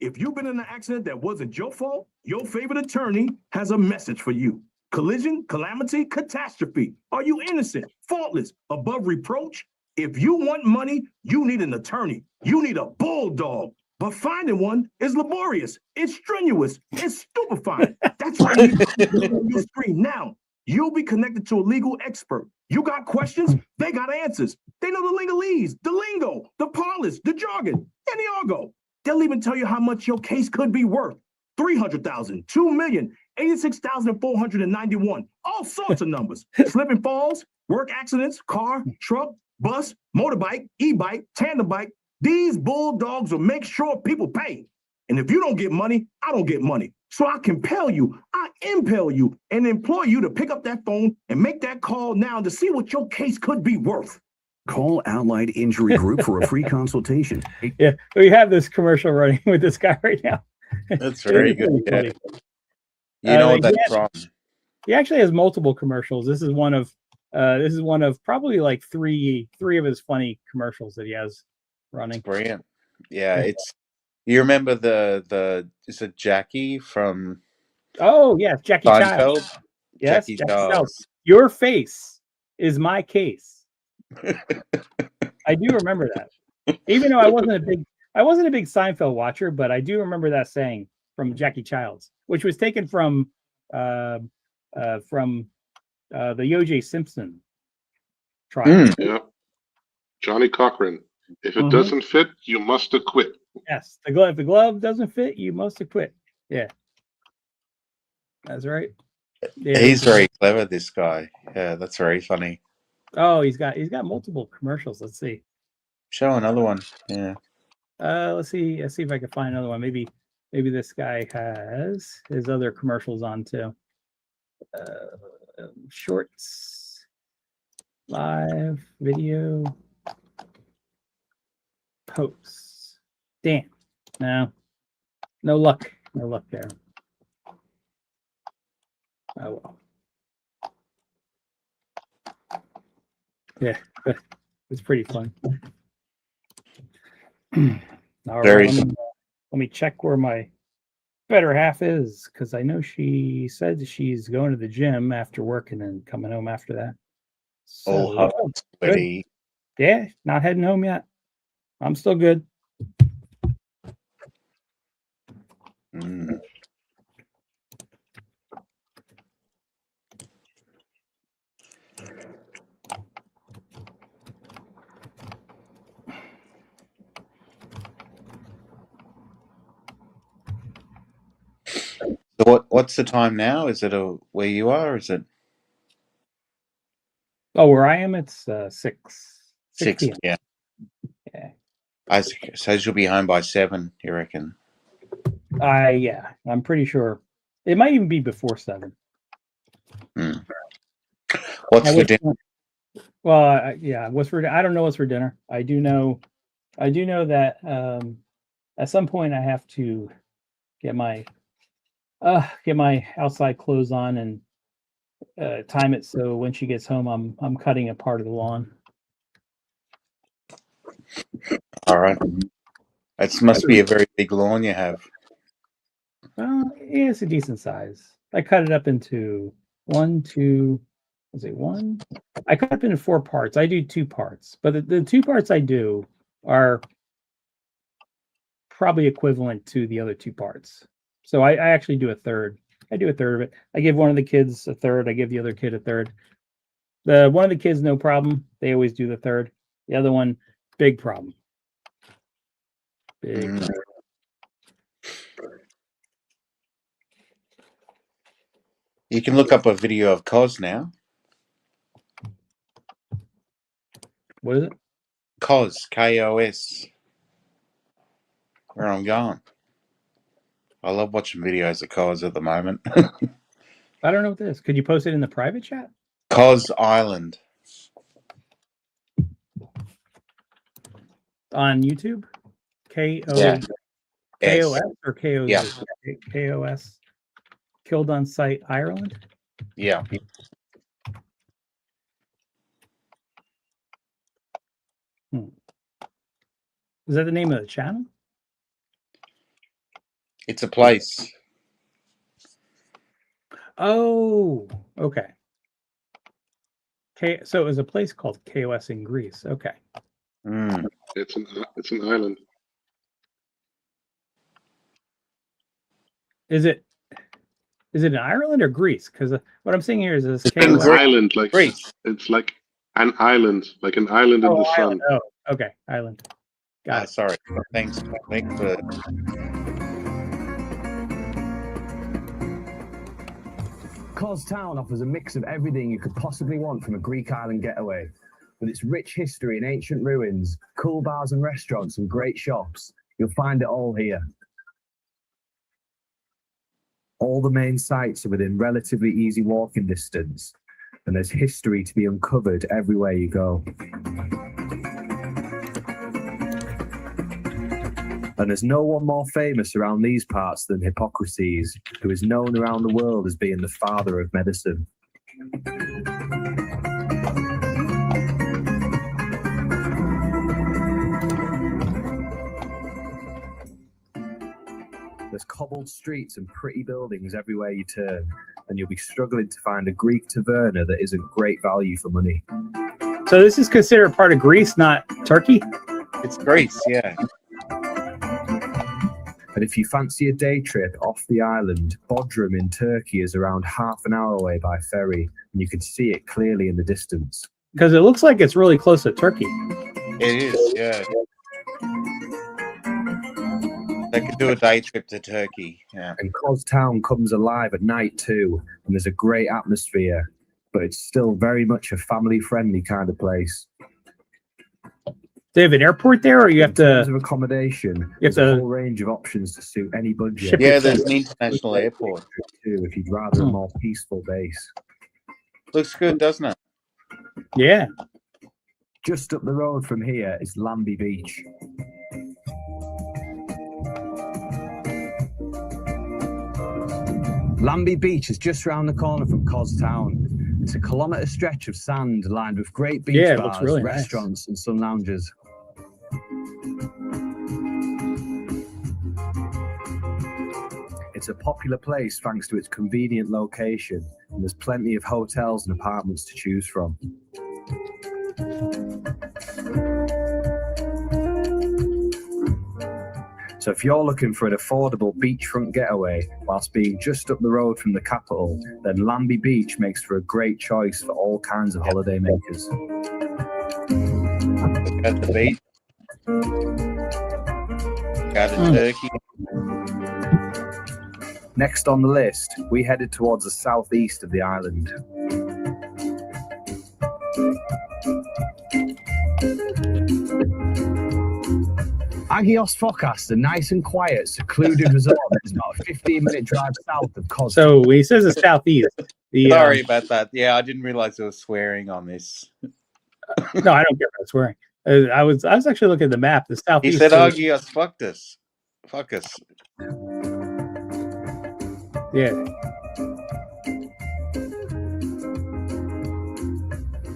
If you've been in an accident that wasn't your fault, your favorite attorney has a message for you. Collision, calamity, catastrophe. Are you innocent, faultless, above reproach? If you want money, you need an attorney. You need a bulldog. But finding one is laborious. It's strenuous. It's stupefying. That's why you need on your screen now. You'll be connected to a legal expert. You got questions? They got answers. They know the legalese, the lingo, the parlance, the jargon, and the argot. They'll even tell you how much your case could be worth. 300,000, 2 million, 86,491, all sorts of numbers. Slip and falls, work accidents, car, truck, bus, motorbike, e-bike, tandem bike. These bulldogs will make sure people pay. And if you don't get money, I don't get money. So I compel you, I impel you, and implore you to pick up that phone and make that call now to see what your case could be worth. Call Allied Injury Group for a free consultation. Yeah, we have this commercial running with this guy right now. That's very good. Yeah. Funny. You know what he that's from. He actually has multiple commercials. This is one of probably like three of his funny commercials that he has running. Brilliant. Yeah, it's you remember the is it Jackie from Oh yeah, Jackie Child. Seinfeld? Yes, Jackie Jackie Child. Child. Your face is my case. I do remember that. Even though I wasn't a big Seinfeld watcher, but I do remember that saying from Jackie Childs, which was taken from the O.J. Simpson trial. Yeah. Johnny Cochran. If it doesn't fit, you must acquit. Yes, if the glove doesn't fit, you must acquit. Yeah, that's right. Yeah, He's very clever, this guy. Yeah, that's very funny. Oh, he's got multiple commercials. Let's see. Show another one. Yeah. Let's see if I can find another one. Maybe this guy has his other commercials on too. Shorts, live video, posts. Damn. No luck there. Oh well. Yeah, it's pretty fun. All Very right, let me check where my better half is, because I know she said she's going to the gym after work and then coming home after that. All hot and sweaty. Yeah, not heading home yet. I'm still good. Mm. So what's the time now? Is it where you are? Is it Oh, where I am, it's 6. 6? p.m. Yeah. Yeah. I suppose you'll be home by 7. You reckon? Yeah, I'm pretty sure. It might even be before 7. What's for dinner? Well, yeah, what's for? I don't know what's for dinner. I do know that at some point I have to get my outside clothes on and time it so when she gets home, I'm cutting a part of the lawn. All right. It must be a very big lawn you have. Yeah, it's a decent size. I cut it up into 1, 2. Was it 1? I cut it up into 4 parts. I do 2 parts, but the 2 parts I do are probably equivalent to the other 2 parts. So I actually do a third. I do a third of it. I give one of the kids a third. I give the other kid a third. One of the kids, no problem. They always do the third. The other one, big problem. Big problem. You can look up a video of Cos now. What is it? Cos, K-O-S. Where I'm going. I love watching videos of Cos at the moment. I don't know what this is. Could you post it in the private chat? Cos Island. on YouTube. KOS Yeah. or KOS? Yeah. KOS. Killed on Sight Ireland. Yeah. Is that the name of the channel? It's a place. Oh, okay. So it was a place called KOS in Greece. Okay. Mm. It's an island. Is it in Ireland or Greece? Because what I'm seeing here is this It's an KOS. island, like Greece. it's like an island in the sun. Island. Oh, okay, island. Got it. Sorry. Thanks for. Cos Town offers a mix of everything you could possibly want from a Greek island getaway. With its rich history and ancient ruins, cool bars and restaurants and great shops, you'll find it all here. All the main sites are within relatively easy walking distance, and there's history to be uncovered everywhere you go. And there's no one more famous around these parts than Hippocrates, who is known around the world as being the father of medicine. There's cobbled streets and pretty buildings everywhere you turn, and you'll be struggling to find a Greek taverna that isn't great value for money. So this is considered part of Greece, not Turkey? It's Greece, yeah. And if you fancy a day trip off the island, Bodrum in Turkey is around half an hour away by ferry, and you can see it clearly in the distance. Because it looks like it's really close to Turkey. It is, yeah. They could do a day trip to Turkey. Yeah. And Cos Town comes alive at night too, and there's a great atmosphere, but it's still very much a family-friendly kind of place. Do they have an airport there, or you have In terms to? of accommodation, You have there's a to. whole range of options to suit any budget. Ship Yeah, it there's to- an international airport. Too, if you'd rather a more peaceful base. Looks good, doesn't it? Yeah. Just up the road from here is Lambie Beach. Lambie Beach is just round the corner from Cos Town. It's a kilometre stretch of sand lined with great beach Yeah, it bars, looks really nice. restaurants and sun lounges. It's a popular place thanks to its convenient location, and there's plenty of hotels and apartments to choose from. So if you're looking for an affordable beachfront getaway whilst being just up the road from the capital, then Lambie Beach makes for a great choice for all kinds of holiday makers. At the beach. Go to Turkey. Next on the list, we headed towards the southeast of the island. Agios Fokas, a nice and quiet, secluded resort that is about a 15-minute drive south of Kos. So he says the southeast. The, Sorry about that. Yeah, I didn't realize there was swearing on this. No, I don't care about swearing. I was actually looking at the map. The He southeast. said, is- Agios, fuck us. Fuck us. Yeah.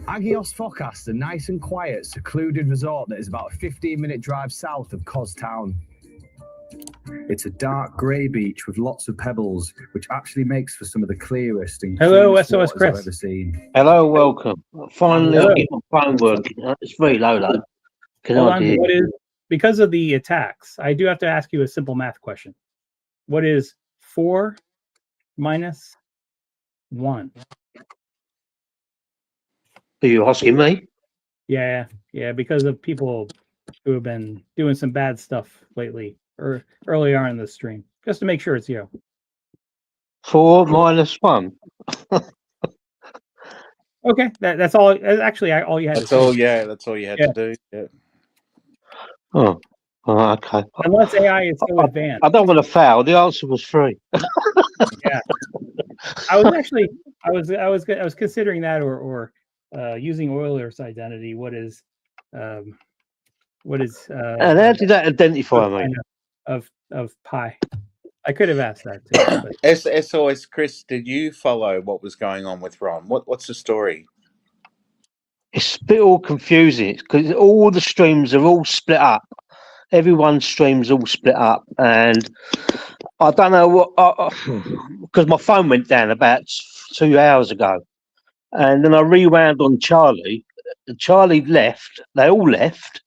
Agios Fokas, a nice and quiet, secluded resort that is about a 15-minute drive south of Kos Town. It's a dark grey beach with lots of pebbles, which actually makes for some of the clearest and Hello, cleanest SOS waters Chris. I've ever seen. Hello, welcome. Finally, Hello. I get my phone working. It's very low, though. Can Hold I on. do? What is, because of the attacks, I do have to ask you a simple math question. What is 4 minus 1? Are you asking me? Yeah, because of people who have been doing some bad stuff lately or early on in the stream, just to make sure it's you. 4 minus 1. Okay, that's all. Actually, all you had That's to all, say. yeah, that's all you had Yeah. to do. Yeah. Oh, okay. Unless AI is so advanced. I don't want to foul. The answer was 3. I was actually, I was considering that or using Euler's identity. What is what is And how did that identify me? of pi? I could have asked that too. But SOS Chris, did you follow what was going on with Ron? What's the story? It's a bit all confusing because all the streams are all split up. Everyone's streams all split up, and I don't know what because my phone went down about 2 hours ago, and then I rewound on Charlie. Charlie left. They all left,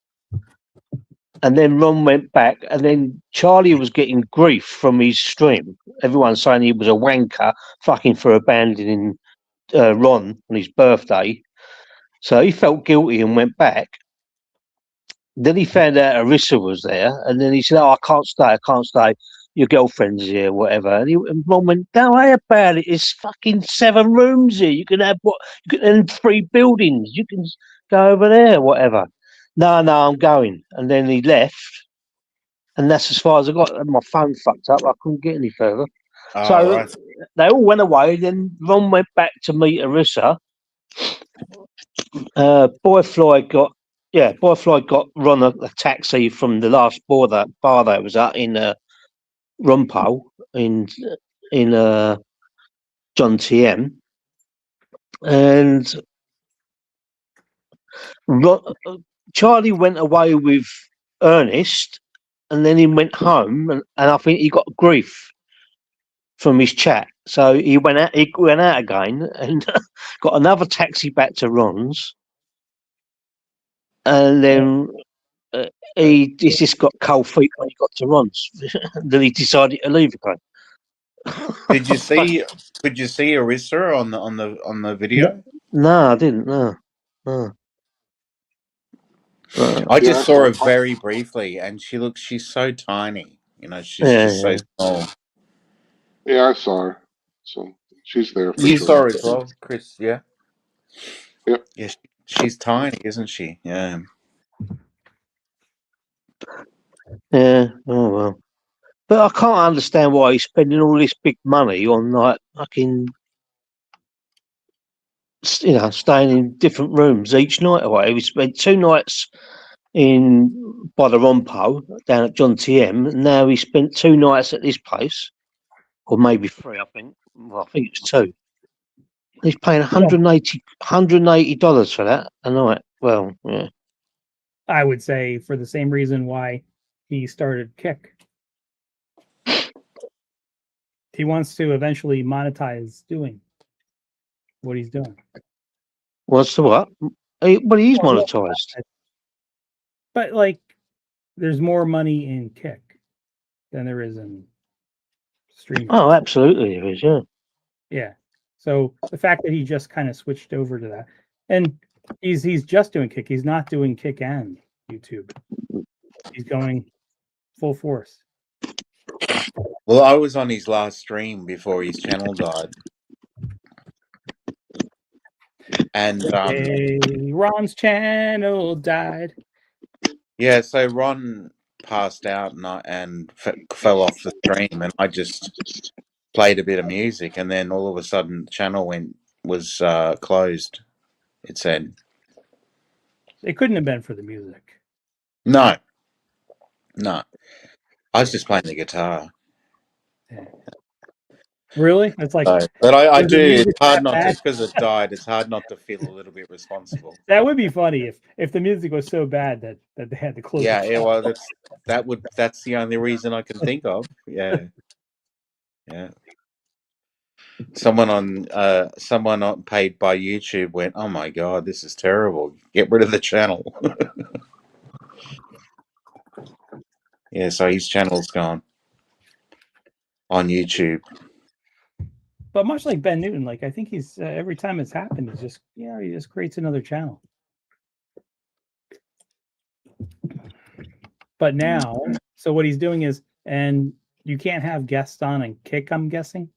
and then Ron went back, and then Charlie was getting grief from his stream. Everyone's saying he was a wanker, fucking for abandoning Ron on his birthday. So he felt guilty and went back. Then he found out Arissa was there, and then he said, "Oh, I can't stay. Your girlfriend's here, whatever." And Ron went, "Don't worry about it. It's fucking 7 rooms here. You can have and 3 buildings. You can go over there, whatever." No, I'm going. And then he left, and that's as far as I got. And my phone fucked up. I couldn't get any further. So Right. they all went away. Then Ron went back to meet Arissa. Boy Floyd got Ron a taxi from the last bar that was at in Rumpole in John TM, and Charlie went away with Ernest, and then he went home, and I think he got grief from his chat, so he went out again and got another taxi back to Ron's. And then he just got cold feet when he got to Ron's. Then he decided to leave again. Did you see Arissa on the video? No, I didn't. No. I just saw her very briefly, and she's so tiny. You know, she's just so small. Yeah, I saw her. So she's there. You sure. saw her as well, Chris. Yeah. Yep. Yeah, she's tiny, isn't she? Yeah. Yeah. Oh well. But I can't understand why he's spending all this big money on like fucking, staying in different rooms each night away. We spent 2 nights by the Rompo down at John TM, and now he spent 2 nights at this place, or maybe 3. I think. Well, I think it's 2. He's paying $180 for that a night. Well, yeah. I would say for the same reason why he started Kick. He wants to eventually monetize doing what he's doing. What's the what? But he's monetized. But like, there's more money in Kick than there is in streaming. Oh, absolutely, there is. Yeah. Yeah. So the fact that he just kind of switched over to that, and he's just doing Kick. He's not doing Kick and YouTube. He's going full force. Well, I was on his last stream before his channel died, and Ron's channel died. Yeah, so Ron passed out and fell off the stream, and I just played a bit of music, and then all of a sudden the channel was closed. It said it couldn't have been for the music. No, I was just playing the guitar. Yeah. Really? It's like, but I do. It's hard not just because it died. It's hard not to feel a little bit responsible. That would be funny if the music was so bad that they had to close. Yeah, well, that's the only reason I can think of. Yeah. Someone paid by YouTube went, "Oh my god, this is terrible. Get rid of the channel." Yeah, so his channel's gone on YouTube. But much like Ben Newton, like I think he's every time it's happened, he just creates another channel. But now, so what he's doing is, and you can't have guests on and Kick, I'm guessing.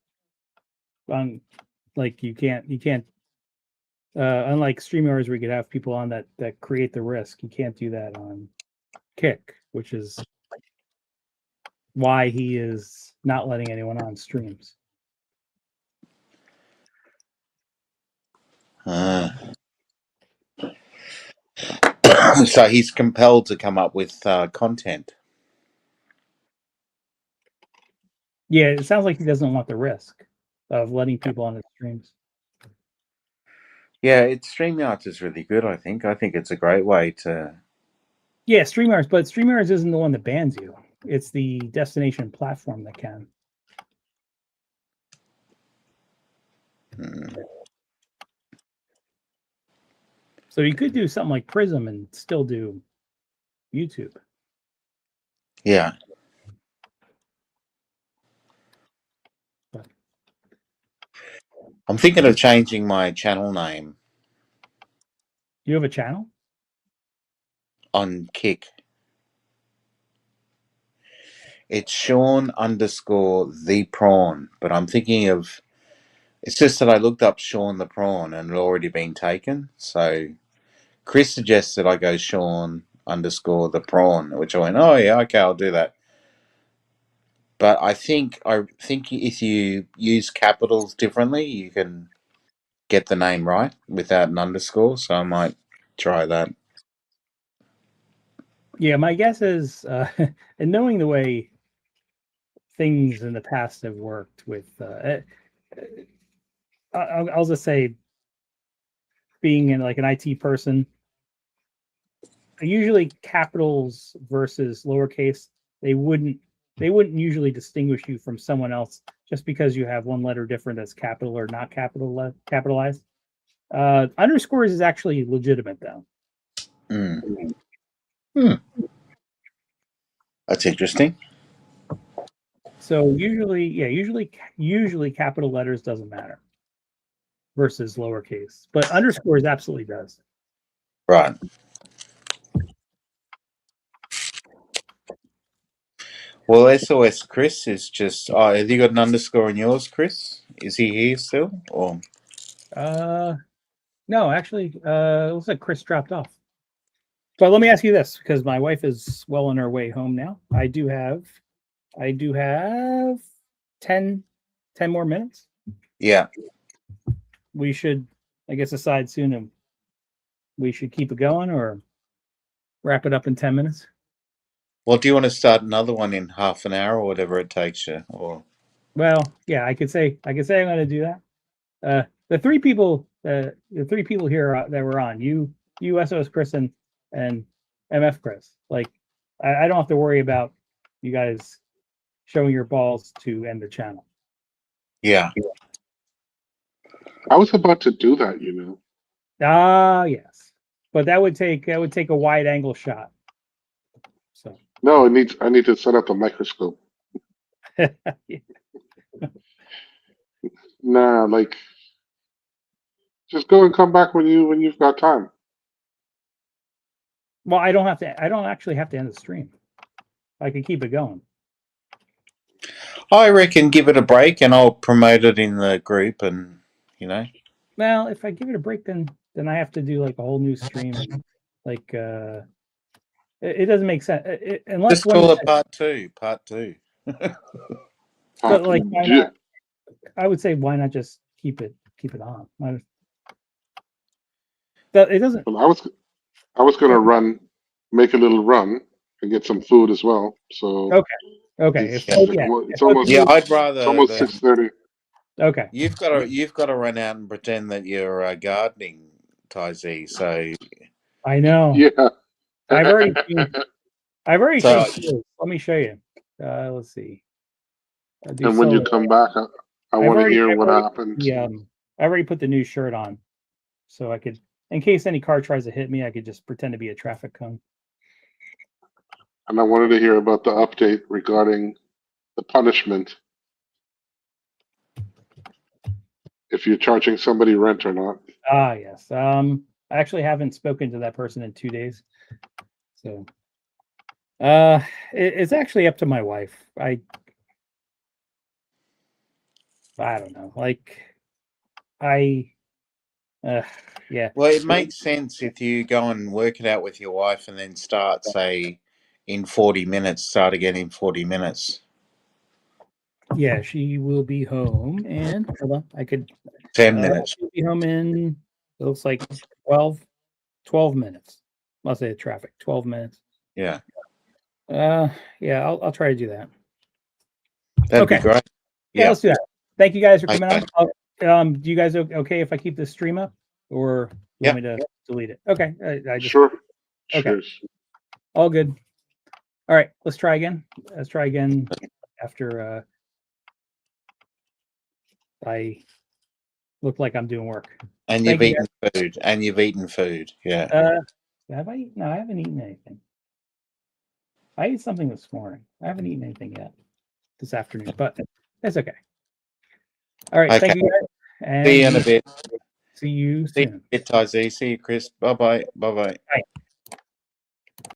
Like you can't unlike StreamYards where you could have people on that create the risk, you can't do that on Kick, which is why he is not letting anyone on streams. So he's compelled to come up with content. Yeah, it sounds like he doesn't want the risk of letting people on his streams. Yeah, StreamYards is really good, I think. I think it's a great way to... Yeah, StreamYards, but StreamYards isn't the one that bans you. It's the destination platform that can. So you could do something like Prism and still do YouTube. Yeah. I'm thinking of changing my channel name You have a channel? on Kick. It's Sean_the prawn, but I'm thinking of... It's just that I looked up Sean the prawn and it had already been taken. So Chris suggested I go Sean_the prawn, which I went, oh yeah, okay, I'll do that. But I think if you use capitals differently, you can get the name right without an underscore. So I might try that. Yeah, my guess is, and knowing the way things in the past have worked with, I'll just say, being in like an IT person, usually capitals versus lowercase, they wouldn't usually distinguish you from someone else just because you have one letter different that's capital or not capitalized. Underscores is actually legitimate though. That's interesting. So usually capital letters doesn't matter versus lowercase, but underscores absolutely does. Right. Well, SOS Chris is just... Oh, have you got an underscore in yours, Chris? Is he here still? Or... No, actually, it looks like Chris dropped off. But let me ask you this, because my wife is well on her way home now. I do have 10 more minutes. Yeah. We should, I guess, decide soon if we should keep it going or wrap it up in 10 minutes. Well, do you want to start another one in half an hour or whatever it takes you? Or... Well, yeah, I could say I'm going to do that. The three people here that were on, you SOS Chris and MF Chris. Like, I don't have to worry about you guys showing your balls to end the channel. Yeah. I was about to do that, you know. Yes, but that would take a wide angle shot. So No, I need to set up the microscope. Nah, like just go and come back when you've got time. Well, I don't actually have to end the stream. I can keep it going. I reckon give it a break and I'll promote it in the group and, you know. Well, if I give it a break, then I have to do like a whole new stream. Like, it doesn't make sense unless just call it part two. But like, why not? I would say, why not just keep it on? It doesn't. Well, I was gonna make a little run and get some food as well. So okay. It's almost I'd rather. It's almost 6:30. Okay. You've got to run out and pretend that you're gardening, Ty-Z. So I know. Yeah. I've already So- seen. Let me show you. Let's see. And when you come back, I want to hear what happened. Yeah, I already put the new shirt on, so I could, in case any car tries to hit me, I could just pretend to be a traffic cone. And I wanted to hear about the update regarding the punishment. If you're charging somebody rent or not. Ah, yes. I actually haven't spoken to that person in 2 days. So it's actually up to my wife. I don't know. Like, yeah. Well, it makes sense if you go and work it out with your wife and then start, say, in 40 minutes, start again in 40 minutes. Yeah, she will be home in, hold on, I could 10 minutes. She'll be home in, it looks like 12 minutes. Must say the traffic. 12 minutes. Yeah, Yeah, I'll try to do that. that'd Okay. be great. Yeah, Yeah. let's do that. Thank you guys for coming Okay. on. Do you guys okay if I keep this stream up, or you want me to delete it? Okay. I just, Sure. Okay. Sure. All good. All right, let's try again. Let's try again after I look like I'm doing work. And Thank you've you, eaten food. And you've eaten food. Yeah. Have I eaten? No, I haven't eaten anything. I ate something this morning. I haven't eaten anything yet this afternoon, but that's okay. All right, thank Okay. you guys. And See you in a bit. see you See soon. you, Tazi. See you, Chris. Bye bye. Bye bye. Bye.